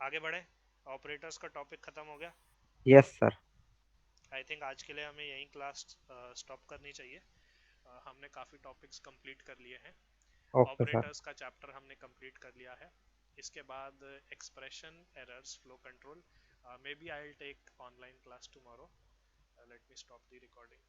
आगे बढ़े। ऑपरेटर्स का टॉपिक खत्म हो गया। Yes sir. आई थिंक आज के लिए हमें यही क्लास स्टॉप करनी चाहिए। हमने काफ़ी टॉपिक्स कंप्लीट कर लिए हैं। Okay sir. ऑपरेटर्स का चैप्टर हमने कंप्लीट कर लिया है। इसके बाद expression errors, flow control, maybe I will take online class tomorrow. Let me stop the recording.